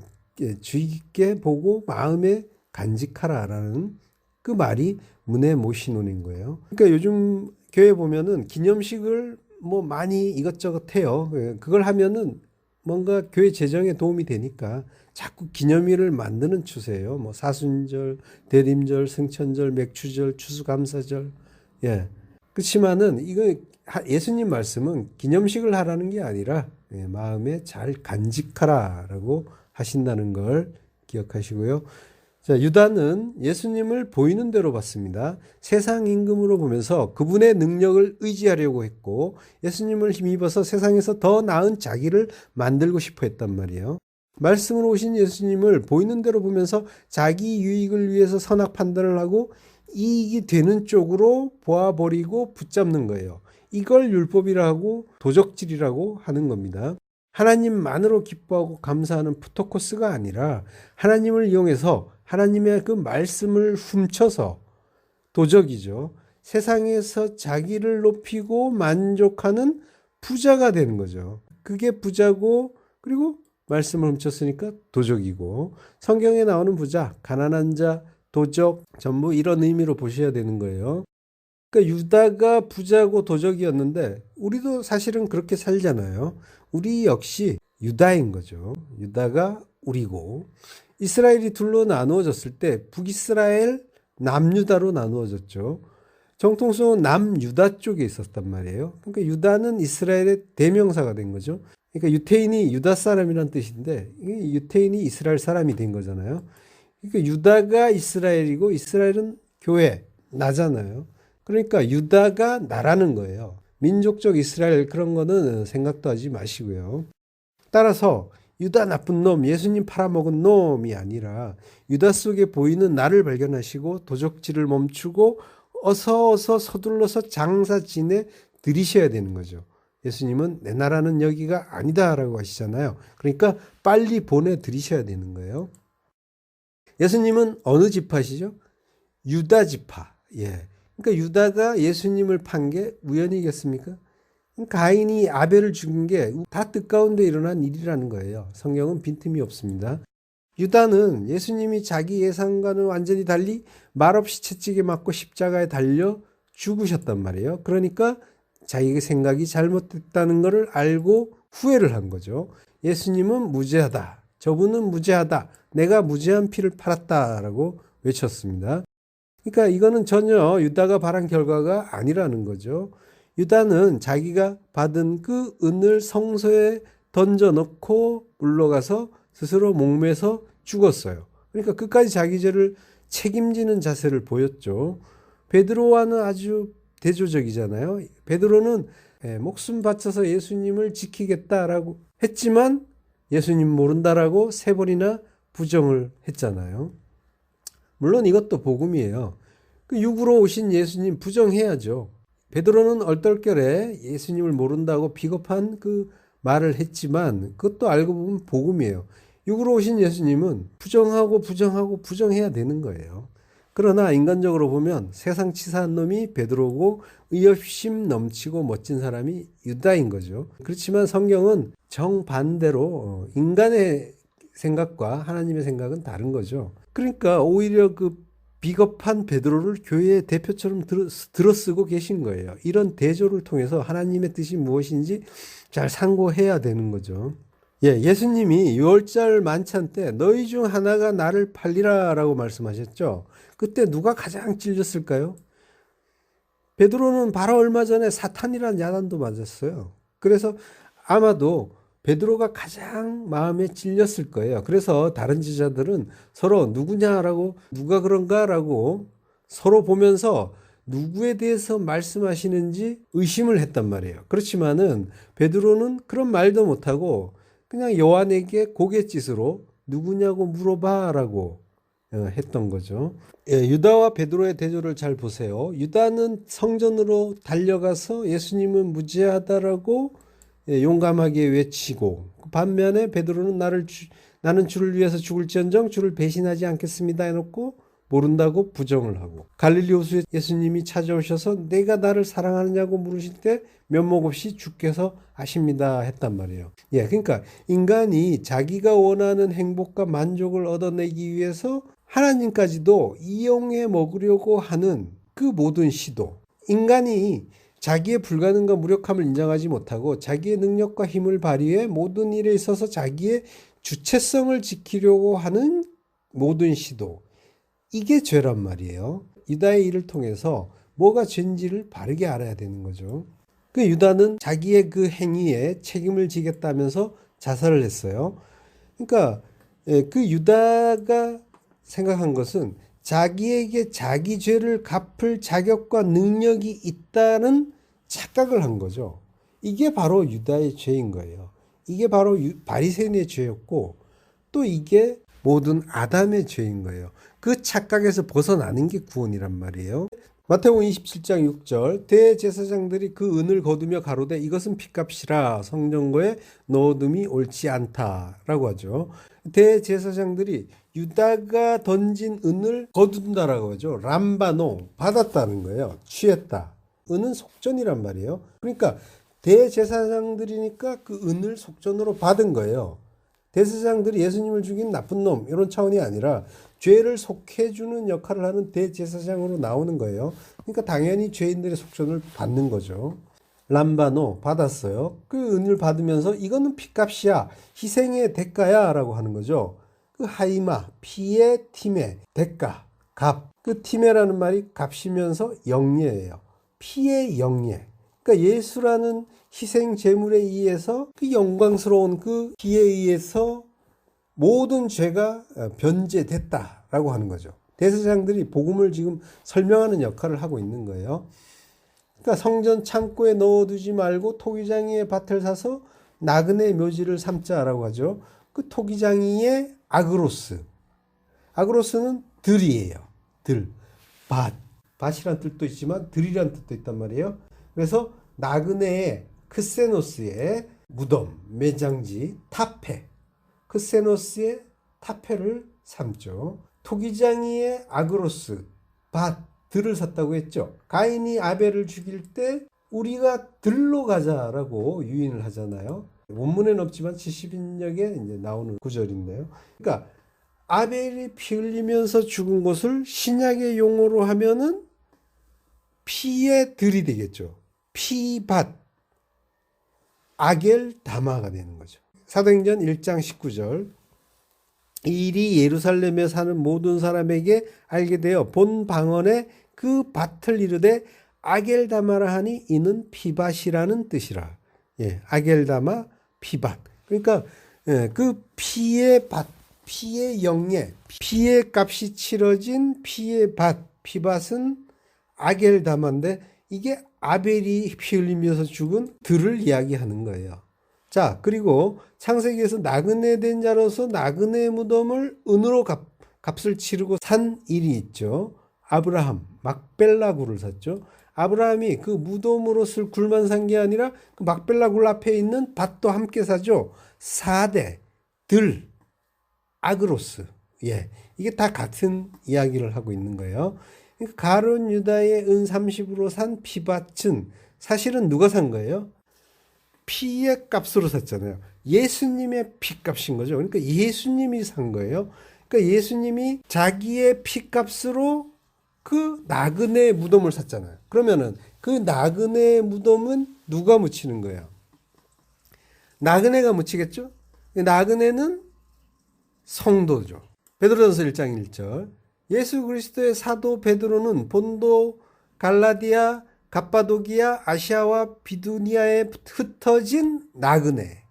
S1: 주의 깊게 보고 마음에 간직하라라는 그 말이 문에모시논인 거예요. 그러니까 요즘 교회 보면은 기념식을 뭐 많이 이것저것 해요. 그걸 하면은 뭔가 교회 재정에 도움이 되니까 자꾸 기념일을 만드는 추세예요. 뭐 사순절, 대림절, 승천절, 맥추절, 추수감사절. 그렇지만은 이거 예수님 말씀은 기념식을 하라는 게 아니라 마음에 잘 간직하라라고 하신다는 걸 기억하시고요. 자, 유다는 예수님을 보이는 대로 봤습니다. 세상 임금으로 보면서 그분의 능력을 의지하려고 했고 예수님을 힘입어서 세상에서 더 나은 자기를 만들고 싶어 했단 말이에요. 말씀으로 오신 예수님을 보이는 대로 보면서 자기 유익을 위해서 선악 판단을 하고 이익이 되는 쪽으로 보아버리고 붙잡는 거예요. 이걸 율법이라고 도적질이라고 하는 겁니다. 하나님만으로 기뻐하고 감사하는 푸토코스가 아니라 하나님을 이용해서 하나님의 그 말씀을 훔쳐서 도적이죠. 세상에서 자기를 높이고 만족하는 부자가 되는 거죠. 그게 부자고 그리고 말씀을 훔쳤으니까 도적이고, 성경에 나오는 부자, 가난한 자, 도적 전부 이런 의미로 보셔야 되는 거예요. 그러니까 유다가 부자고 도적이었는데 우리도 사실은 그렇게 살잖아요. 우리 역시 유다인 거죠. 유다가 우리고, 이스라엘이 둘로 나누어졌을 때 북이스라엘, 남유다로 나누어졌죠. 정통성은 남유다 쪽에 있었단 말이에요. 그러니까 유다는 이스라엘의 대명사가 된 거죠. 그러니까 유태인이 유다 사람이란 뜻인데 유태인이 이스라엘 사람이 된 거잖아요. 그러니까 유다가 이스라엘이고 이스라엘은 교회, 나잖아요. 그러니까 유다가 나라는 거예요. 민족적 이스라엘 그런 거는 생각도 하지 마시고요. 따라서 유다 나쁜 놈, 예수님 팔아먹은 놈이 아니라 유다 속에 보이는 나를 발견하시고 도적질을 멈추고 어서 서둘러서 장사 지내 드리셔야 되는 거죠. 예수님은 내 나라는 여기가 아니다라고 하시잖아요. 그러니까 빨리 보내드리셔야 되는 거예요. 예수님은 어느 지파시죠? 유다 지파. 예. 그러니까 유다가 예수님을 판 게 우연이겠습니까? 가인이 아벨을 죽인 게 다 뜻 가운데 일어난 일이라는 거예요. 성경은 빈틈이 없습니다. 유다는 예수님이 자기 예상과는 완전히 달리 말없이 채찍에 맞고 십자가에 달려 죽으셨단 말이에요. 그러니까 자기의 생각이 잘못됐다는 것을 알고 후회를 한 거죠. 예수님은 무죄하다. 저분은 무죄하다. 내가 무죄한 피를 팔았다라고 외쳤습니다. 그러니까 이거는 전혀 유다가 바란 결과가 아니라는 거죠. 유다는 자기가 받은 그 은을 성소에 던져놓고 물러가서 스스로 목매서 죽었어요. 그러니까 끝까지 자기 죄를 책임지는 자세를 보였죠. 베드로와는 아주 대조적이잖아요. 베드로는 목숨 바쳐서 예수님을 지키겠다라고 했지만 예수님 모른다라고 3번이나 부정을 했잖아요. 물론 이것도 복음이에요. 그 육으로 오신 예수님 부정해야죠. 베드로는 얼떨결에 예수님을 모른다고 비겁한 그 말을 했지만 그것도 알고 보면 복음이에요. 육으로 오신 예수님은 부정해야 되는 거예요. 그러나 인간적으로 보면 세상 치사한 놈이 베드로고 의협심 넘치고 멋진 사람이 유다인 거죠. 그렇지만 성경은 정반대로 인간의 생각과 하나님의 생각은 다른 거죠. 그러니까 오히려 그 비겁한 베드로를 교회의 대표처럼 들어쓰고 계신 거예요. 이런 대조를 통해서 하나님의 뜻이 무엇인지 잘 상고해야 되는 거죠. 예수님이 6월절 만찬 때 너희 중 하나가 나를 팔리라 라고 말씀하셨죠. 그때 누가 가장 찔렸을까요? 베드로는 바로 얼마 전에 사탄이라는 야단도 맞았어요. 그래서 아마도 베드로가 가장 마음에 찔렸을 거예요. 그래서 다른 제자들은 서로 누구냐라고 누가 그런가라고 서로 보면서 누구에 대해서 말씀하시는지 의심을 했단 말이에요. 그렇지만은 베드로는 그런 말도 못하고 그냥 요한에게 고갯짓으로 누구냐고 물어봐라고 했던 거죠. 유다와 베드로의 대조를 잘 보세요. 유다는 성전으로 달려가서 예수님은 무죄하다라고 용감하게 외치고, 반면에 베드로는 나는 주를 위해서 죽을지언정 주를 배신하지 않겠습니다 해놓고 모른다고 부정을 하고, 갈릴리 호수에 예수님이 찾아오셔서 내가 나를 사랑하느냐고 물으실 때 면목 없이 주께서 아십니다 했단 말이에요. 그러니까 인간이 자기가 원하는 행복과 만족을 얻어내기 위해서 하나님까지도 이용해 먹으려고 하는 그 모든 시도, 인간이 자기의 불가능과 무력함을 인정하지 못하고 자기의 능력과 힘을 발휘해 모든 일에 있어서 자기의 주체성을 지키려고 하는 모든 시도, 이게 죄란 말이에요. 유다의 일을 통해서 뭐가 죄인지를 바르게 알아야 되는 거죠. 그 유다는 자기의 그 행위에 책임을 지겠다면서 자살을 했어요. 그러니까 그 유다가 생각한 것은 자기에게 자기 죄를 갚을 자격과 능력이 있다는 착각을 한 거죠. 이게 바로 유다의 죄인 거예요. 이게 바로 바리새인의 죄였고, 또 이게 모든 아담의 죄인 거예요. 그 착각에서 벗어나는 게 구원이란 말이에요. 마태복음 27장 6절, 대제사장들이 그 은을 거두며 가로되 이것은 핏값이라 성전고에 넣어둠이 옳지 않다라고 하죠. 대제사장들이 유다가 던진 은을 거둔다라고 하죠. 람바노, 받았다는 거예요. 취했다. 은은 속전이란 말이에요. 그러니까 대제사장들이니까 그 은을 속전으로 받은 거예요. 대제사장들이 예수님을 죽인 나쁜 놈 이런 차원이 아니라 죄를 속해주는 역할을 하는 대제사장으로 나오는 거예요. 그러니까 당연히 죄인들의 속전을 받는 거죠. 람바노 받았어요. 그 은을 받으면서 이거는 피값이야, 희생의 대가야 라고 하는 거죠. 그 하이마, 피의 팀의 대가, 값. 그 팀에라는 말이 값이면서 영예예요. 피의 영예. 그러니까 예수라는 희생 제물에 의해서 그 영광스러운 그 피에 의해서 모든 죄가 변제됐다라고 하는 거죠. 대제사장들이 복음을 지금 설명하는 역할을 하고 있는 거예요. 그러니까 성전 창고에 넣어두지 말고 토기장이의 밭을 사서 나그네 묘지를 삼자라고 하죠. 그 토기장이의 아그로스. 아그로스는 들이에요. 들. 밭. 밭이란 뜻도 있지만 들이란 뜻도 있단 말이에요. 그래서 나그네의 크세노스의 무덤, 매장지, 타페. 크세노스의 타페를 삼죠. 토기장이의 아그로스, 밭, 들을 샀다고 했죠. 가인이 아벨을 죽일 때 우리가 들로 가자라고 유인을 하잖아요. 원문에는 없지만 70인역에 이제 나오는 구절인데요. 그러니까 아벨이 피 흘리면서 죽은 곳을 신약의 용어로 하면은 피의 들이 되겠죠. 피밭, 아겔다마가 되는 거죠. 사도행전 1장 19절. 이 일이 예루살렘에 사는 모든 사람에게 알게 되어 본 방언에 그 밭을 이르되 아겔다마라 하니 이는 피밭이라는 뜻이라. 예, 아겔다마 피밭. 그러니까 그 피의 밭, 피의 영예, 피의 값이 치러진 피의 밭, 피밭은 아겔다마인데 이게 아벨이 피 흘리면서 죽은 들을 이야기하는 거예요. 자, 그리고 창세기에서 나그네 된 자로서 나그네 무덤을 은으로 값을 치르고 산 일이 있죠. 아브라함, 막벨라 굴을 샀죠. 아브라함이 그 무덤으로 쓸 굴만 산 게 아니라 그 막벨라 굴 앞에 있는 밭도 함께 사죠. 4대, 들, 아그로스. 예, 이게 다 같은 이야기를 하고 있는 거예요. 그러니까 가룟 유다의 은 30으로 산 피밭은 사실은 누가 산 거예요? 피의 값으로 샀잖아요. 예수님의 피값인 거죠. 그러니까 예수님이 산 거예요. 그러니까 예수님이 자기의 피값으로 그 나그네 무덤을 샀잖아요. 그러면은 그 나그네 무덤은 누가 묻히는 거예요? 나그네가 묻히겠죠? 나그네는 성도죠. 베드로전서 1장 1절. 예수 그리스도의 사도 베드로는 본도, 갈라디아, 갑바도기아, 아시아와 비두니아에 흩어진 나그네,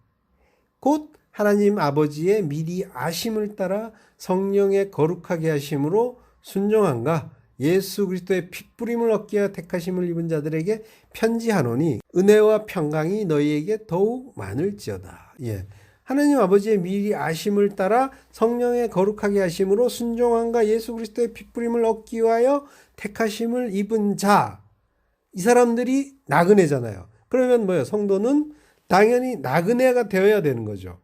S1: 곧 하나님 아버지의 미리 아심을 따라 성령의 거룩하게 하심으로 순종한가 예수 그리스도의 핏부림을 얻기 위하여 택하심을 입은 자들에게 편지하노니 은혜와 평강이 너희에게 더욱 많을지어다. 예. 하나님 아버지의 미리 아심을 따라 성령의 거룩하게 하심으로 순종한가 예수 그리스도의 핏부림을 얻기 위하여 택하심을 입은 자, 이 사람들이 나그네잖아요. 그러면 뭐예요? 성도는 당연히 나그네가 되어야 되는 거죠.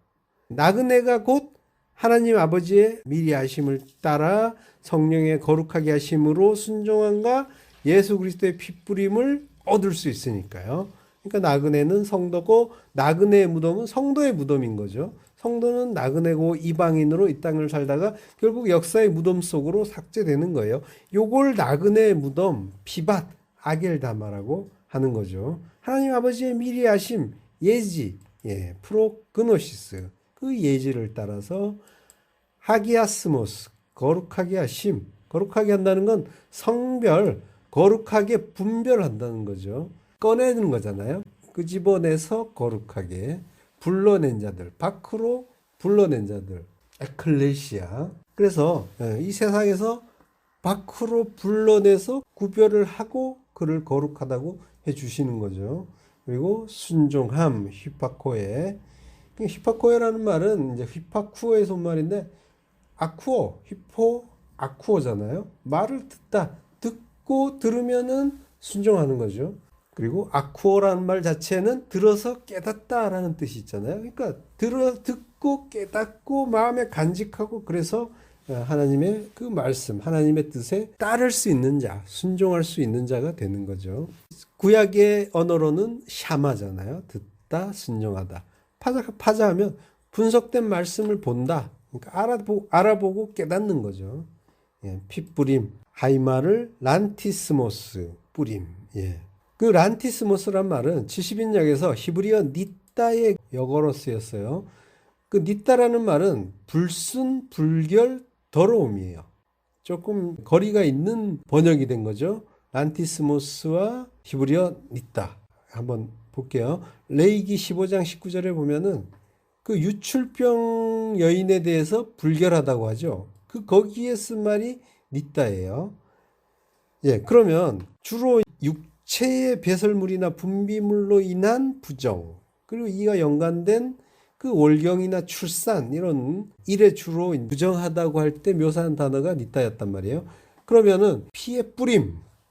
S1: 나그네가 곧 하나님 아버지의 미리 아심을 따라 성령의 거룩하게 하심으로 순종한가 예수 그리스도의 핏부림을 얻을 수 있으니까요. 그러니까 나그네는 성도고 나그네의 무덤은 성도의 무덤인 거죠. 성도는 나그네고 이방인으로 이 땅을 살다가 결국 역사의 무덤 속으로 삭제되는 거예요. 요걸 나그네의 무덤, 피밭, 아겔다마라고 하는 거죠. 하나님 아버지의 미리 아심, 예지, 예, 프로그노시스, 그 예지를 따라서 하기아스모스, 거룩하게 하심, 거룩하게 한다는 건 성별, 거룩하게 분별한다는 거죠. 꺼내는 거잖아요. 끄집어내서 거룩하게 불러낸 자들, 밖으로 불러낸 자들, 에클레시아. 그래서 이 세상에서 밖으로 불러내서 구별을 하고 그를 거룩하다고 해주시는 거죠. 그리고 순종함, 휘파코에. 휘파코에라는 말은 이제 휘파쿠어의 손말인데 아쿠어, 휘포, 아쿠어잖아요. 말을 듣고 들으면은 순종하는 거죠. 그리고 아쿠어라는 말 자체는 들어서 깨닫다라는 뜻이 있잖아요. 그러니까 듣고 깨닫고 마음에 간직하고 그래서 하나님의 그 말씀, 하나님의 뜻에 따를 수 있는 자, 순종할 수 있는 자가 되는 거죠. 구약의 언어로는 샤마잖아요. 듣다, 순종하다. 파자하면 분석된 말씀을 본다. 그러니까 알아보고 깨닫는 거죠. 예, 핏뿌림, 하이마를 란티스모스, 뿌림. 예. 그 란티스모스란 말은 70인역에서 히브리어 니따의 역어로 쓰였어요. 그 니따라는 말은 불순, 불결, 더러움이에요. 조금 거리가 있는 번역이 된 거죠. 란티스모스와 히브리어 니따. 한번 볼게요. 레위기 15장 19절에 보면은 그 유출병 여인에 대해서 불결하다고 하죠. 거기에 쓴 말이 니따예요. 예, 그러면 주로 육체의 배설물이나 분비물로 인한 부정, 그리고 이와 연관된 그 월경이나 출산 이런 일에 주로 부정하다고 할 때 묘사한 단어가 니따였단 말이에요. 그러면은 피의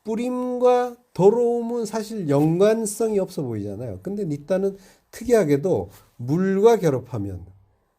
S1: 뿌림과 더러움은 사실 연관성이 없어 보이잖아요. 근데 니따는 특이하게도 물과 결합하면,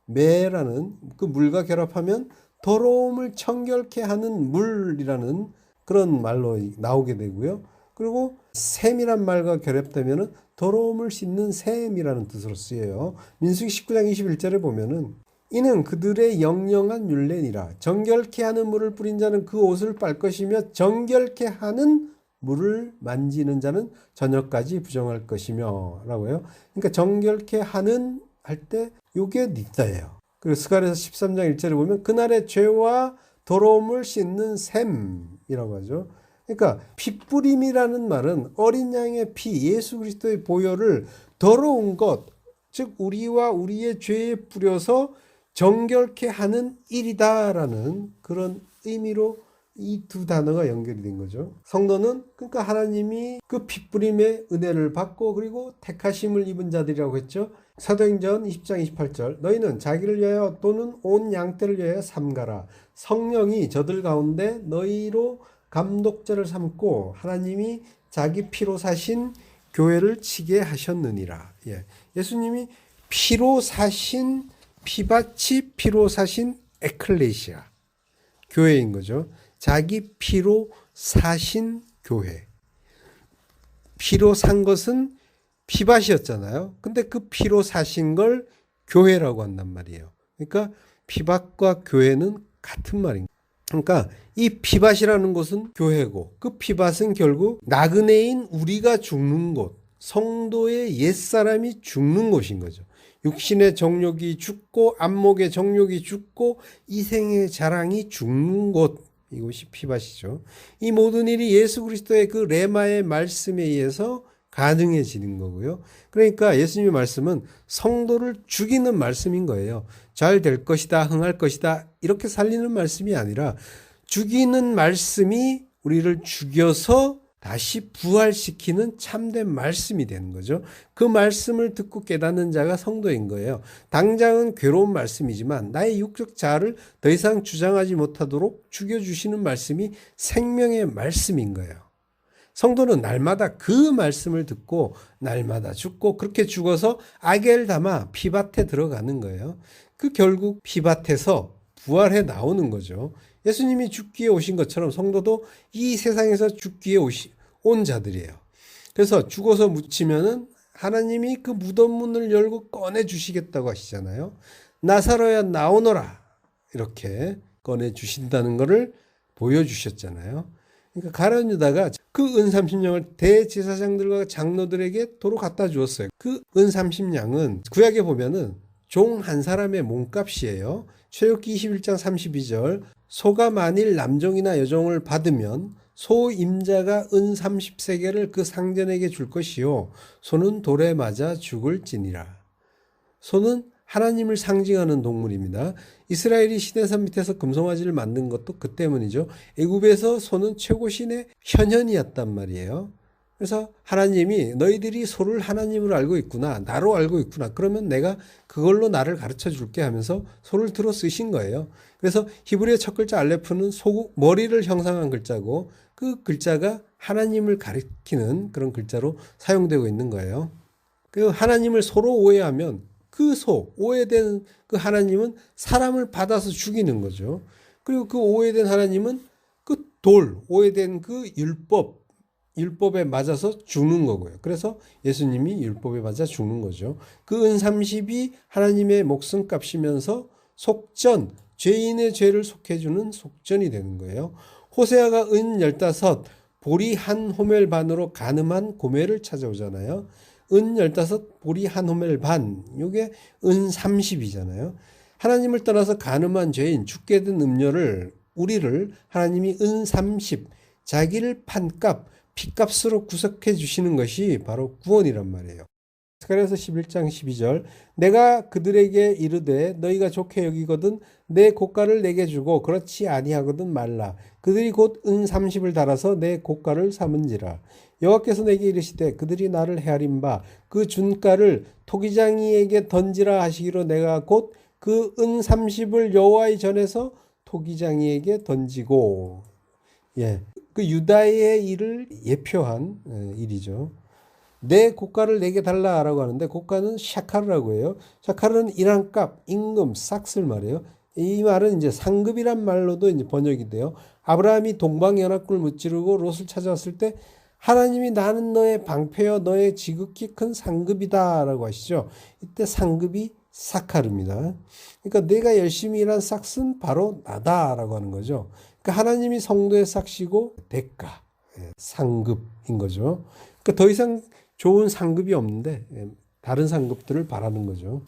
S1: 매라는 그 물과 결합하면 더러움을 청결케 하는 물이라는 그런 말로 나오게 되고요. 그리고 샘이란 말과 결합되면 더러움을 씻는 샘이라는 뜻으로 쓰여요. 민수기 19장 21절에 보면은 이는 그들의 영영한 율례니라. 정결케 하는 물을 뿌린 자는 그 옷을 빨 것이며 정결케 하는 물을 만지는 자는 저녁까지 부정할 것이며 라고요. 그러니까 정결케 하는 할 때 요게 니따예요. 그리고 스가랴서 13장 1절에 보면 그날의 죄와 더러움을 씻는 샘이라고 하죠. 그러니까 핏뿌림이라는 말은 어린 양의 피, 예수 그리스도의 보혈을 더러운 것, 즉 우리와 우리의 죄에 뿌려서 정결케 하는 일이다라는 그런 의미로 이 두 단어가 연결이 된 거죠. 성도는 그러니까 하나님이 그 핏뿌림의 은혜를 받고 그리고 택하심을 입은 자들이라고 했죠. 사도행전 20장 28절 너희는 자기를 위하여 또는 온 양떼를 위하여 삼가라. 성령이 저들 가운데 너희로 감독자를 삼고 하나님이 자기 피로 사신 교회를 치게 하셨느니라. 예. 예수님이 피로 사신 피밭이 피로 사신 에클레시아 교회인 거죠. 자기 피로 사신 교회. 피로 산 것은 피밭이었잖아요. 근데 그 피로 사신 걸 교회라고 한단 말이에요. 그러니까 피밭과 교회는 같은 말인 거예요. 그러니까 이 피밭이라는 곳은 교회고 그 피밭은 결국 나그네인 우리가 죽는 곳, 성도의 옛사람이 죽는 곳인 거죠. 육신의 정욕이 죽고 안목의 정욕이 죽고 이생의 자랑이 죽는 곳, 이곳이 피밭이죠. 이 모든 일이 예수 그리스도의 그 레마의 말씀에 의해서 가능해지는 거고요. 그러니까 예수님의 말씀은 성도를 죽이는 말씀인 거예요. 잘 될 것이다, 흥할 것이다 이렇게 살리는 말씀이 아니라 죽이는 말씀이 우리를 죽여서 다시 부활시키는 참된 말씀이 되는 거죠. 그 말씀을 듣고 깨닫는 자가 성도인 거예요. 당장은 괴로운 말씀이지만 나의 육적 자아를 더 이상 주장하지 못하도록 죽여주시는 말씀이 생명의 말씀인 거예요. 성도는 날마다 그 말씀을 듣고 날마다 죽고 그렇게 죽어서 아겔 담아 피밭에 들어가는 거예요. 그 결국 피밭에서 부활해 나오는 거죠. 예수님이 죽기에 오신 것처럼 성도도 이 세상에서 죽기에 온 자들이에요. 그래서 죽어서 묻히면은 하나님이 그 무덤 문을 열고 꺼내 주시겠다고 하시잖아요. 나사로야 나오너라 이렇게 꺼내 주신다는 것을 보여주셨잖아요. 그러니까 가룟 유다가 그 은 30냥을 대제사장들과 장로들에게 도로 갖다 주었어요. 그 은 30냥은 구약에 보면은 종 한 사람의 몸값이에요. 출애굽기 21장 32절 소가 만일 남종이나 여종을 받으면 소 임자가 은 30세겔을 그 상전에게 줄 것이요 소는 돌에 맞아 죽을지니라. 소는 하나님을 상징하는 동물입니다. 이스라엘이 시내산 밑에서 금송아지를 만든 것도 그 때문이죠. 애굽에서 소는 최고신의 현현이었단 말이에요. 그래서 하나님이 너희들이 소를 하나님으로 알고 있구나, 나로 알고 있구나. 그러면 내가 그걸로 나를 가르쳐 줄게 하면서 소를 들어 쓰신 거예요. 그래서 히브리어 첫 글자 알레프는 머리를 형상한 글자고 그 글자가 하나님을 가리키는 그런 글자로 사용되고 있는 거예요. 그 하나님을 소로 오해하면 그 오해된 그 하나님은 사람을 받아서 죽이는 거죠. 그리고 그 오해된 하나님은 그 오해된 그 율법, 율법에 맞아서 죽는 거고요. 그래서 예수님이 율법에 맞아 죽는 거죠. 그 은 30이 하나님의 목숨값이면서 속전, 죄인의 죄를 속해주는 속전이 되는 거예요. 호세아가 은 15, 보리 한 호멜 반으로 가늠한 고멜을 찾아오잖아요. 은 15, 보리 한 호멜 반, 요게 은 30이잖아요. 하나님을 떠나서 가늠한 죄인, 죽게 된 음녀를, 우리를 하나님이 은 30, 자기를 판 값, 피값으로 구속해 주시는 것이 바로 구원이란 말이에요. 스가랴서 11장 12절, 내가 그들에게 이르되 너희가 좋게 여기거든 내 고가를 내게 주고 그렇지 아니하거든 말라. 그들이 곧 은 30을 달아서 내 고가를 삼은지라. 여호와께서 내게 이르시되 그들이 나를 헤아린 바 그 준가를 토기장이에게 던지라 하시기로 내가 곧 그 은 30을 여호와의 전에서 토기장이에게 던지고. 예, 그 유다의 일을 예표한 일이죠. 내 고가를 내게 달라라고 하는데 고가는 샤카르라고 해요. 샤카르는 일한값, 임금, 싹스를 말해요. 이 말은 이제 상급이란 말로도 이제 번역이 돼요. 아브라함이 동방연합군을 무찌르고 롯을 찾아왔을 때 하나님이 나는 너의 방패여 너의 지극히 큰 상급이다라고 하시죠. 이때 상급이 사카르입니다. 그러니까 내가 열심히 일한 싹스는 바로 나다라고 하는 거죠. 그러니까 하나님이 성도의 싹시고 대가, 상급인 거죠. 그러니까 더 이상 좋은 상급이 없는데 다른 상급들을 바라는 거죠.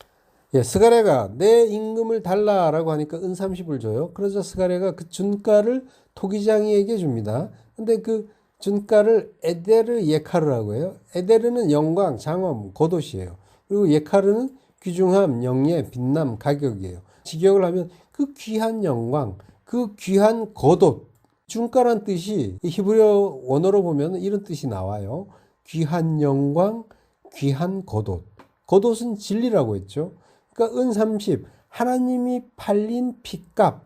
S1: 스가랴가 내 임금을 달라라고 하니까 은 30을 줘요. 그러자 스가랴가 그 준가를 토기장이에게 줍니다. 근데 그 준가를 에데르 예카르라고 해요. 에데르는 영광, 장엄, 겉옷이에요. 그리고 예카르는 귀중함, 영예, 빛남, 가격이에요. 직역을 하면 그 귀한 영광, 그 귀한 겉옷. 준가란 뜻이 히브리어 원어로 보면 이런 뜻이 나와요. 귀한 영광, 귀한 겉옷. 겉옷은 진리라고 했죠. 그러니까 은 30, 하나님이 팔린 피값,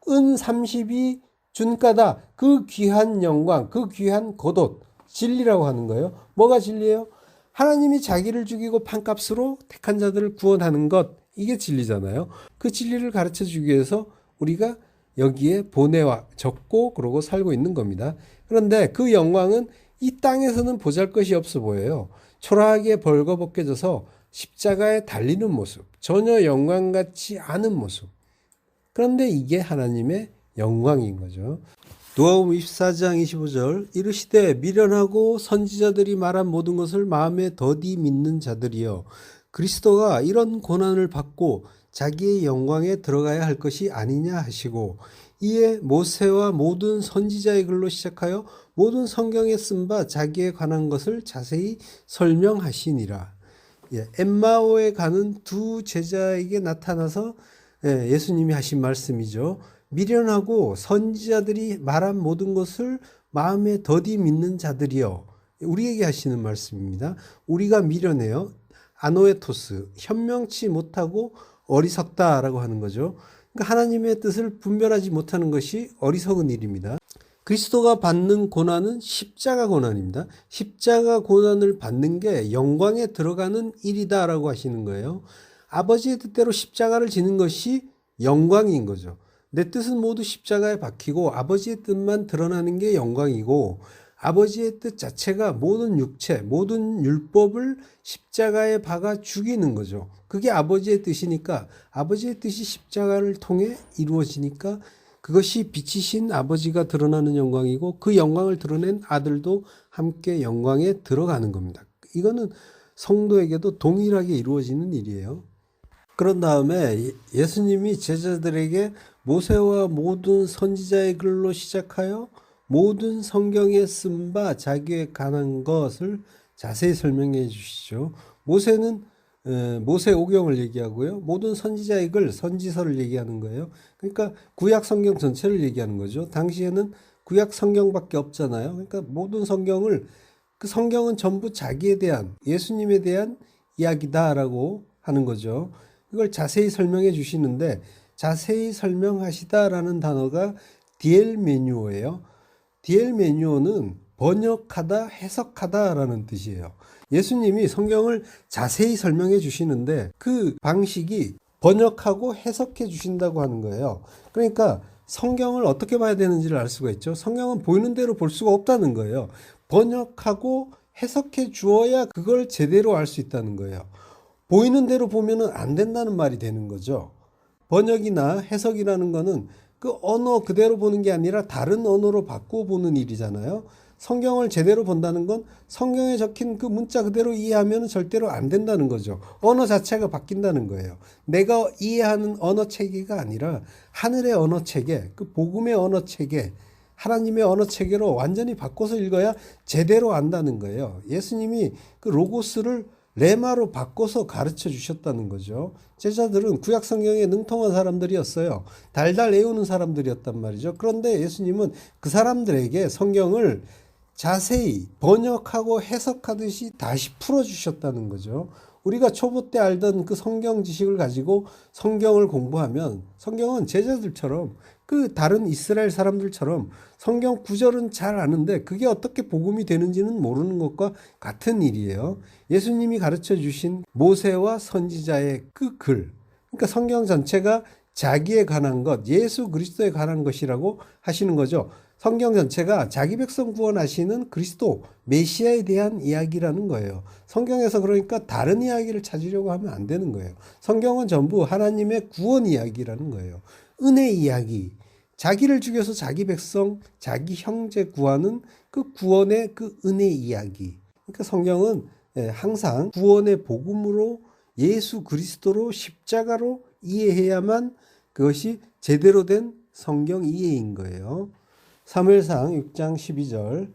S1: 은 30이 준가다. 그 귀한 영광, 그 귀한 겉옷, 진리라고 하는 거예요. 뭐가 진리예요? 하나님이 자기를 죽이고 판값으로 택한 자들을 구원하는 것, 이게 진리잖아요. 그 진리를 가르쳐 주기 위해서 우리가 여기에 보내와 적고 그러고 살고 있는 겁니다. 그런데 그 영광은 이 땅에서는 보잘것이 없어 보여요. 초라하게 벌거벗겨져서 십자가에 달리는 모습, 전혀 영광 같지 않은 모습. 그런데 이게 하나님의 영광인 거죠. 누가복음 24장 25절, 이르시되 미련하고 선지자들이 말한 모든 것을 마음에 더디 믿는 자들이여, 그리스도가 이런 고난을 받고 자기의 영광에 들어가야 할 것이 아니냐 하시고, 이에 모세와 모든 선지자의 글로 시작하여 모든 성경에 쓴 바 자기에 관한 것을 자세히 설명하시니라. 엠마오에 가는 두 제자에게 나타나서 예수님이 하신 말씀이죠. 미련하고 선지자들이 말한 모든 것을 마음에 더디 믿는 자들이여. 우리에게 하시는 말씀입니다. 우리가 미련해요. 아노에토스, 현명치 못하고 어리석다라고 하는 거죠. 그러니까 하나님의 뜻을 분별하지 못하는 것이 어리석은 일입니다. 그리스도가 받는 고난은 십자가 고난입니다. 십자가 고난을 받는 게 영광에 들어가는 일이다라고 하시는 거예요. 아버지의 뜻대로 십자가를 지는 것이 영광인 거죠. 내 뜻은 모두 십자가에 박히고 아버지의 뜻만 드러나는 게 영광이고, 아버지의 뜻 자체가 모든 육체, 모든 율법을 십자가에 박아 죽이는 거죠. 그게 아버지의 뜻이니까, 아버지의 뜻이 십자가를 통해 이루어지니까 그것이 빛이신 아버지가 드러나는 영광이고, 그 영광을 드러낸 아들도 함께 영광에 들어가는 겁니다. 이거는 성도에게도 동일하게 이루어지는 일이에요. 그런 다음에 예수님이 제자들에게 모세와 모든 선지자의 글로 시작하여 모든 성경에 쓴 바 자기에 관한 것을 자세히 설명해 주시죠. 모세는 모세 오경을 얘기하고요. 모든 선지자의 글, 선지서를 얘기하는 거예요. 그러니까 구약 성경 전체를 얘기하는 거죠. 당시에는 구약 성경밖에 없잖아요. 그러니까 모든 성경을, 그 성경은 전부 자기에 대한, 예수님에 대한 이야기다라고 하는 거죠. 이걸 자세히 설명해 주시는데, 자세히 설명하시다라는 단어가 디엘메뉴어예요. 디엘메뉴어는 번역하다, 해석하다라는 뜻이에요. 예수님이 성경을 자세히 설명해 주시는데 그 방식이 번역하고 해석해 주신다고 하는 거예요. 그러니까 성경을 어떻게 봐야 되는지를 알 수가 있죠. 성경은 보이는 대로 볼 수가 없다는 거예요. 번역하고 해석해 주어야 그걸 제대로 알 수 있다는 거예요. 보이는 대로 보면은 안 된다는 말이 되는 거죠. 번역이나 해석이라는 거는 그 언어 그대로 보는 게 아니라 다른 언어로 바꾸어 보는 일이잖아요. 성경을 제대로 본다는 건 성경에 적힌 그 문자 그대로 이해하면 절대로 안 된다는 거죠. 언어 자체가 바뀐다는 거예요. 내가 이해하는 언어 체계가 아니라 하늘의 언어 체계, 그 복음의 언어 체계, 하나님의 언어 체계로 완전히 바꿔서 읽어야 제대로 안다는 거예요. 예수님이 그 로고스를 레마로 바꿔서 가르쳐 주셨다는 거죠. 제자들은 구약 성경에 능통한 사람들이었어요. 달달 외우는 사람들이었단 말이죠. 그런데 예수님은 그 사람들에게 성경을 자세히 번역하고 해석하듯이 다시 풀어주셨다는 거죠. 우리가 초보 때 알던 그 성경 지식을 가지고 성경을 공부하면 성경은 제자들처럼 그 다른 이스라엘 사람들처럼 성경 구절은 잘 아는데 그게 어떻게 복음이 되는지는 모르는 것과 같은 일이에요. 예수님이 가르쳐 주신 모세와 선지자의 그 글, 그러니까 성경 전체가 자기에 관한 것, 예수 그리스도에 관한 것이라고 하시는 거죠. 성경 전체가 자기 백성 구원하시는 그리스도, 메시아에 대한 이야기라는 거예요. 성경에서 그러니까 다른 이야기를 찾으려고 하면 안 되는 거예요. 성경은 전부 하나님의 구원 이야기라는 거예요. 은혜 이야기, 자기를 죽여서 자기 백성, 자기 형제 구하는 그 구원의 그 은혜 이야기. 그러니까 성경은 항상 구원의 복음으로 예수 그리스도로 십자가로 이해해야만 그것이 제대로 된 성경 이해인 거예요. 사무엘상 6장 12절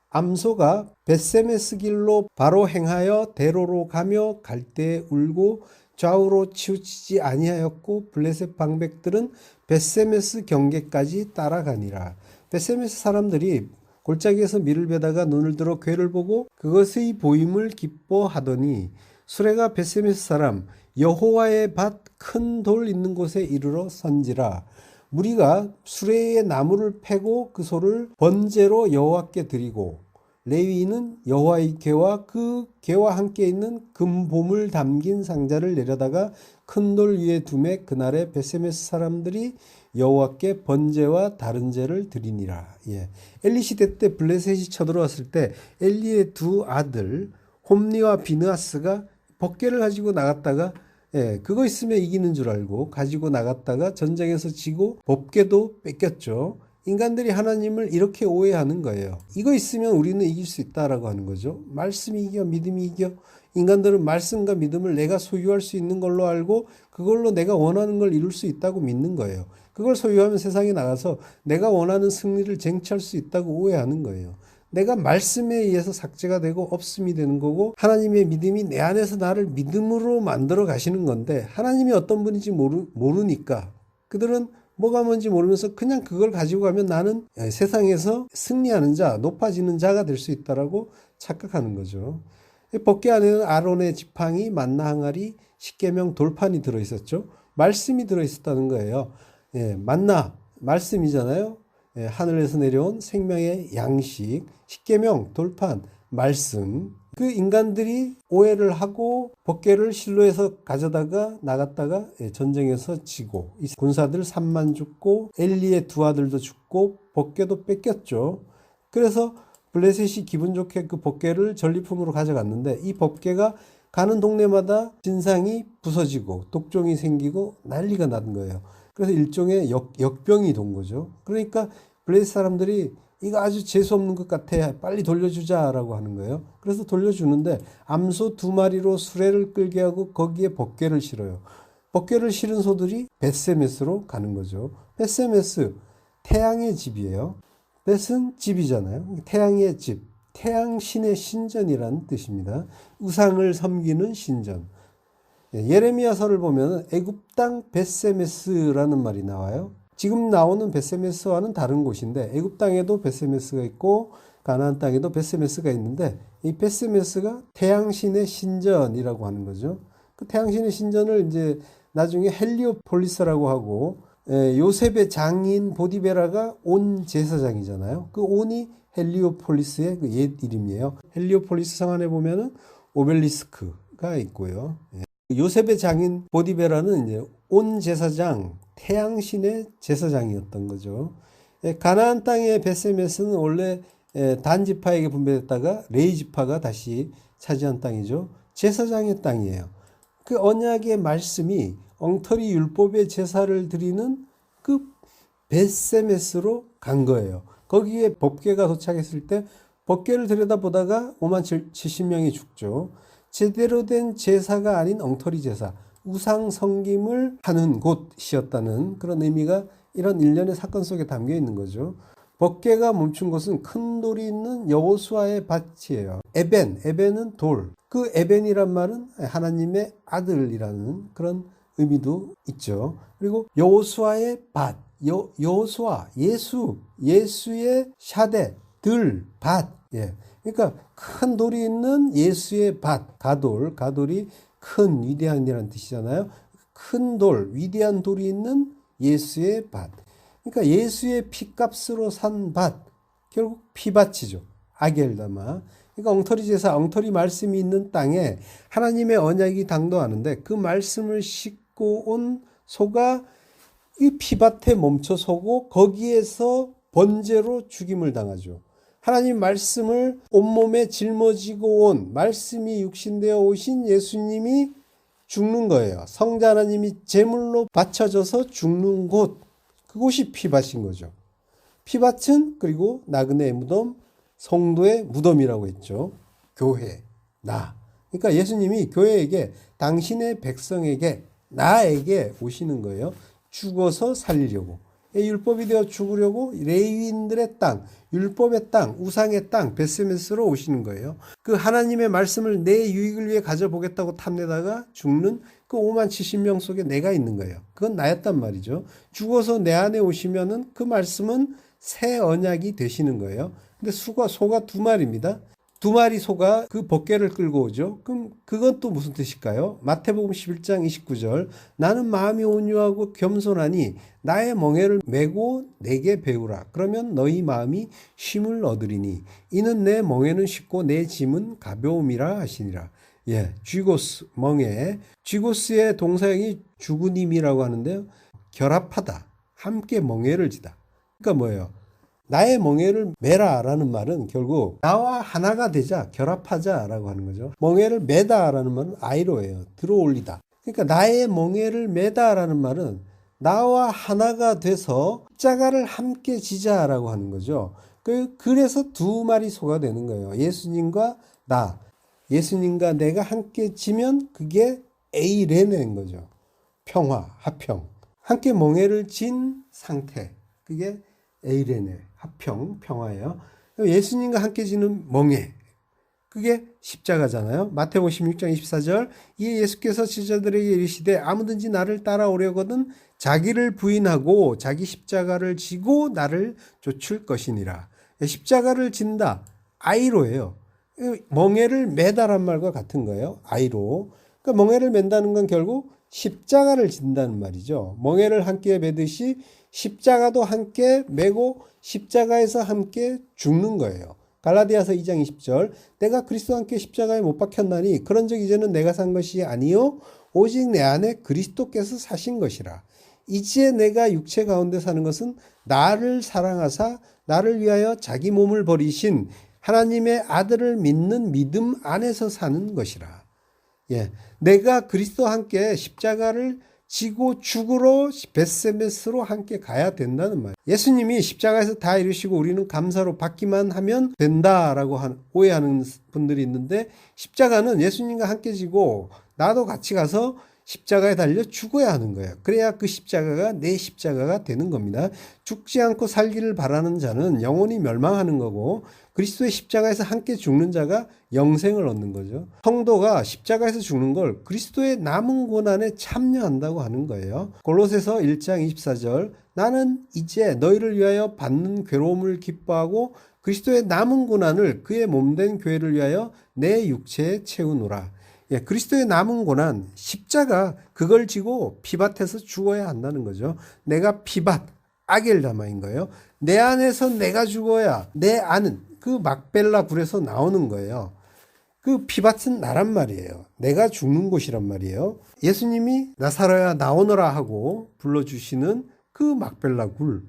S1: 암소가 벳세메스 길로 바로 행하여 대로로 가며 갈대에 울고 좌우로 치우치지 아니하였고 블레셋 방백들은 벳세메스 경계까지 따라가니라. 벳세메스 사람들이 골짜기에서 밀을 베다가 눈을 들어 괴를 보고 그것의 보임을 기뻐하더니 수레가 벳세메스 사람 여호와의 밭 큰 돌 있는 곳에 이르러 선지라. 무리가 수레의 나무를 패고 그 소를 번제로 여호와께 드리고 레위인은 여호와의 궤와 그 궤와 함께 있는 금보물 담긴 상자를 내려다가 큰 돌 위에 두매 그날에 벳세메스 사람들이 여호와께 번제와 다른 제를 드리니라. 엘리 시대 때 블레셋이 쳐들어왔을 때 엘리의 두 아들 홈리와 비느하스가 법궤를 가지고 나갔다가 그거 있으면 이기는 줄 알고 가지고 나갔다가 전쟁에서 지고 법궤도 뺏겼죠. 인간들이 하나님을 이렇게 오해하는 거예요. 이거 있으면 우리는 이길 수 있다라고 하는 거죠. 말씀이 이겨, 믿음이 이겨. 인간들은 말씀과 믿음을 내가 소유할 수 있는 걸로 알고 그걸로 내가 원하는 걸 이룰 수 있다고 믿는 거예요. 그걸 소유하면 세상에 나가서 내가 원하는 승리를 쟁취할 수 있다고 오해하는 거예요. 내가 말씀에 의해서 삭제가 되고 없음이 되는 거고 하나님의 믿음이 내 안에서 나를 믿음으로 만들어 가시는 건데 하나님이 어떤 분인지 모르니까 그들은 뭐가 뭔지 모르면서 그냥 그걸 가지고 가면 나는 세상에서 승리하는 자, 높아지는 자가 될 수 있다라고 착각하는 거죠. 법궤 안에는 아론의 지팡이, 만나 항아리, 십계명 돌판이 들어있었죠. 말씀이 들어있었다는 거예요. 만나, 말씀이잖아요. 하늘에서 내려온 생명의 양식, 십계명, 돌판, 말씀. 그 인간들이 오해를 하고 법궤를 실로에서 가져다가 나갔다가 전쟁에서 지고 군사들 3만 죽고 엘리의 두 아들도 죽고 법궤도 뺏겼죠. 그래서 블레셋이 기분 좋게 그 법궤를 전리품으로 가져갔는데 이 법궤가 가는 동네마다 진상이 부서지고 독종이 생기고 난리가 난 거예요. 그래서 일종의 역병이 돈 거죠. 그러니까 블레셋 사람들이 이거 아주 재수없는 것 같아. 빨리 돌려주자라고 하는 거예요. 그래서 돌려주는데 암소 2마리로 수레를 끌게 하고 거기에 법궤를 실어요. 법궤를 실은 소들이 벳세메스로 가는 거죠. 벳세메스, 태양의 집이에요. 벳은 집이잖아요. 태양의 집, 태양신의 신전이라는 뜻입니다. 우상을 섬기는 신전. 예레미야서를 보면 애굽 땅 벳세메스라는 말이 나와요. 지금 나오는 벳세메스와는 다른 곳인데 애굽 땅에도 벳세메스가 있고 가나안 땅에도 벳세메스가 있는데 이 벳세메스가 태양신의 신전이라고 하는 거죠. 그 태양신의 신전을 이제 나중에 헬리오폴리스라고 하고 요셉의 장인 보디베라가 온 제사장이잖아요. 그 온이 헬리오폴리스의 그 옛 이름이에요. 헬리오폴리스 성 안에 보면은 오벨리스크가 있고요. 요셉의 장인 보디베라는 이제 온 제사장, 태양신의 제사장이었던 거죠. 가나안 땅의 벳세메스는 원래 단지파에게 분배됐다가 레위지파가 다시 차지한 땅이죠. 제사장의 땅이에요. 그 언약의 말씀이 엉터리 율법의 제사를 드리는 그 벳세메스로 간 거예요. 거기에 법궤가 도착했을 때 법궤를 들여다보다가 5만 70명이 죽죠. 제대로 된 제사가 아닌 엉터리 제사, 우상 섬김을 하는 곳이었다는 그런 의미가 이런 일련의 사건 속에 담겨 있는 거죠. 법궤가 멈춘 곳은 큰 돌이 있는 여호수아의 밭이에요. 에벤은 돌. 그 에벤이란 말은 하나님의 아들이라는 그런 의미도 있죠. 그리고 여호수아의 밭, 여호수아, 예수의 샤대, 밭. 예. 그러니까 큰 돌이 있는 예수의 밭, 가돌이 큰 위대한이라는 뜻이잖아요. 큰 돌, 위대한 돌이 있는 예수의 밭. 그러니까 예수의 피값으로 산 밭, 결국 피밭이죠. 아겔다마. 그러니까 엉터리 제사, 엉터리 말씀이 있는 땅에 하나님의 언약이 당도하는데 그 말씀을 싣고 온 소가 이 피밭에 멈춰 서고 거기에서 번제로 죽임을 당하죠. 하나님 말씀을 온몸에 짊어지고 온 말씀이 육신되어 오신 예수님이 죽는 거예요. 성자 하나님이 제물로 바쳐져서 죽는 곳, 그곳이 피밭인 거죠. 피밭은 그리고 나그네의 무덤, 성도의 무덤이라고 했죠. 교회, 나. 그러니까 예수님이 교회에게, 당신의 백성에게, 나에게 오시는 거예요. 죽어서 살리려고. 율법이 되어 죽으려고 레위인들의 땅, 율법의 땅, 우상의 땅, 벳세메스로 오시는 거예요. 그 하나님의 말씀을 내 유익을 위해 가져보겠다고 탐내다가 죽는 그 5만 70명 속에 내가 있는 거예요. 그건 나였단 말이죠. 죽어서 내 안에 오시면은 그 말씀은 새 언약이 되시는 거예요. 근데 소가 2마리입니다. 2마리 소가 그 법궤를 끌고 오죠. 그럼 그건 또 무슨 뜻일까요? 마태복음 11장 29절, 나는 마음이 온유하고 겸손하니 나의 멍에를 메고 내게 배우라. 그러면 너희 마음이 쉼을 얻으리니 이는 내 멍에는 쉽고 내 짐은 가벼움이라 하시니라. 예, 쥐고스, 멍에. 쥐고스의 동사형이 주구님이라고 하는데요. 결합하다, 함께 멍에를 지다. 그러니까 뭐예요? 나의 멍에를 메라라는 말은 결국 나와 하나가 되자, 결합하자라고 하는 거죠. 멍에를 메다라는 말은 아이로예요. 들어올리다. 그러니까 나의 멍에를 메다라는 말은 나와 하나가 돼서 십자가를 함께 지자라고 하는 거죠. 그래서 2마리 소가 되는 거예요. 예수님과 나. 예수님과 내가 함께 지면 그게 에이레네인 거죠. 평화, 화평. 함께 멍에를 진 상태. 그게 에이레네, 화평, 평화예요. 예수님과 함께 지는 멍에, 그게 십자가잖아요. 마태복음 16장 24절, 이에 예수께서 제자들에게 이르시되 아무든지 나를 따라오려거든 자기를 부인하고 자기 십자가를 지고 나를 쫓을 것이니라. 십자가를 진다, 아이로예요. 멍에를 매다란 말과 같은 거예요. 아이로. 그러니까 멍에를 맨다는 건 결국 십자가를 진다는 말이죠. 멍에를 함께 매듯이 십자가도 함께 메고 십자가에서 함께 죽는 거예요. 갈라디아서 2장 20절, 내가 그리스도와 함께 십자가에 못 박혔나니 그런즉 이제는 내가 산 것이 아니요 오직 내 안에 그리스도께서 사신 것이라. 이제 내가 육체 가운데 사는 것은 나를 사랑하사 나를 위하여 자기 몸을 버리신 하나님의 아들을 믿는 믿음 안에서 사는 것이라. 예, 내가 그리스도와 함께 십자가를 지고 죽으러 벳세메스로 함께 가야 된다는 말. 예수님이 십자가에서 다 이루시고 우리는 감사로 받기만 하면 된다라고 오해하는 분들이 있는데, 십자가는 예수님과 함께 지고 나도 같이 가서 십자가에 달려 죽어야 하는 거예요. 그래야 그 십자가가 내 십자가가 되는 겁니다. 죽지 않고 살기를 바라는 자는 영원히 멸망하는 거고, 그리스도의 십자가에서 함께 죽는 자가 영생을 얻는 거죠. 성도가 십자가에서 죽는 걸 그리스도의 남은 고난에 참여한다고 하는 거예요. 골로새서 1장 24절, 나는 이제 너희를 위하여 받는 괴로움을 기뻐하고 그리스도의 남은 고난을 그의 몸된 교회를 위하여 내 육체에 채우노라. 예, 그리스도의 남은 고난, 십자가, 그걸 지고 피밭에서 죽어야 한다는 거죠. 내가 피밭, 아겔다마인 거예요. 내 안에서 내가 죽어야, 내 안은 그 막벨라 굴에서 나오는 거예요. 그 피밭은 나란 말이에요. 내가 죽는 곳이란 말이에요. 예수님이 나사로야 나오너라 하고 불러주시는 그 막벨라 굴,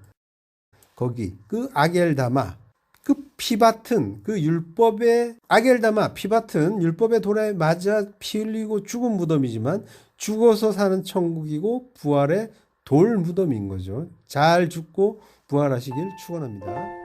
S1: 거기 그 아겔다마, 그 피밭은 그 율법의 아겔다마 피밭은 율법의 돌에 맞아 피 흘리고 죽은 무덤이지만 죽어서 사는 천국이고 부활의 돌 무덤인 거죠. 잘 죽고 부활하시길 축원합니다.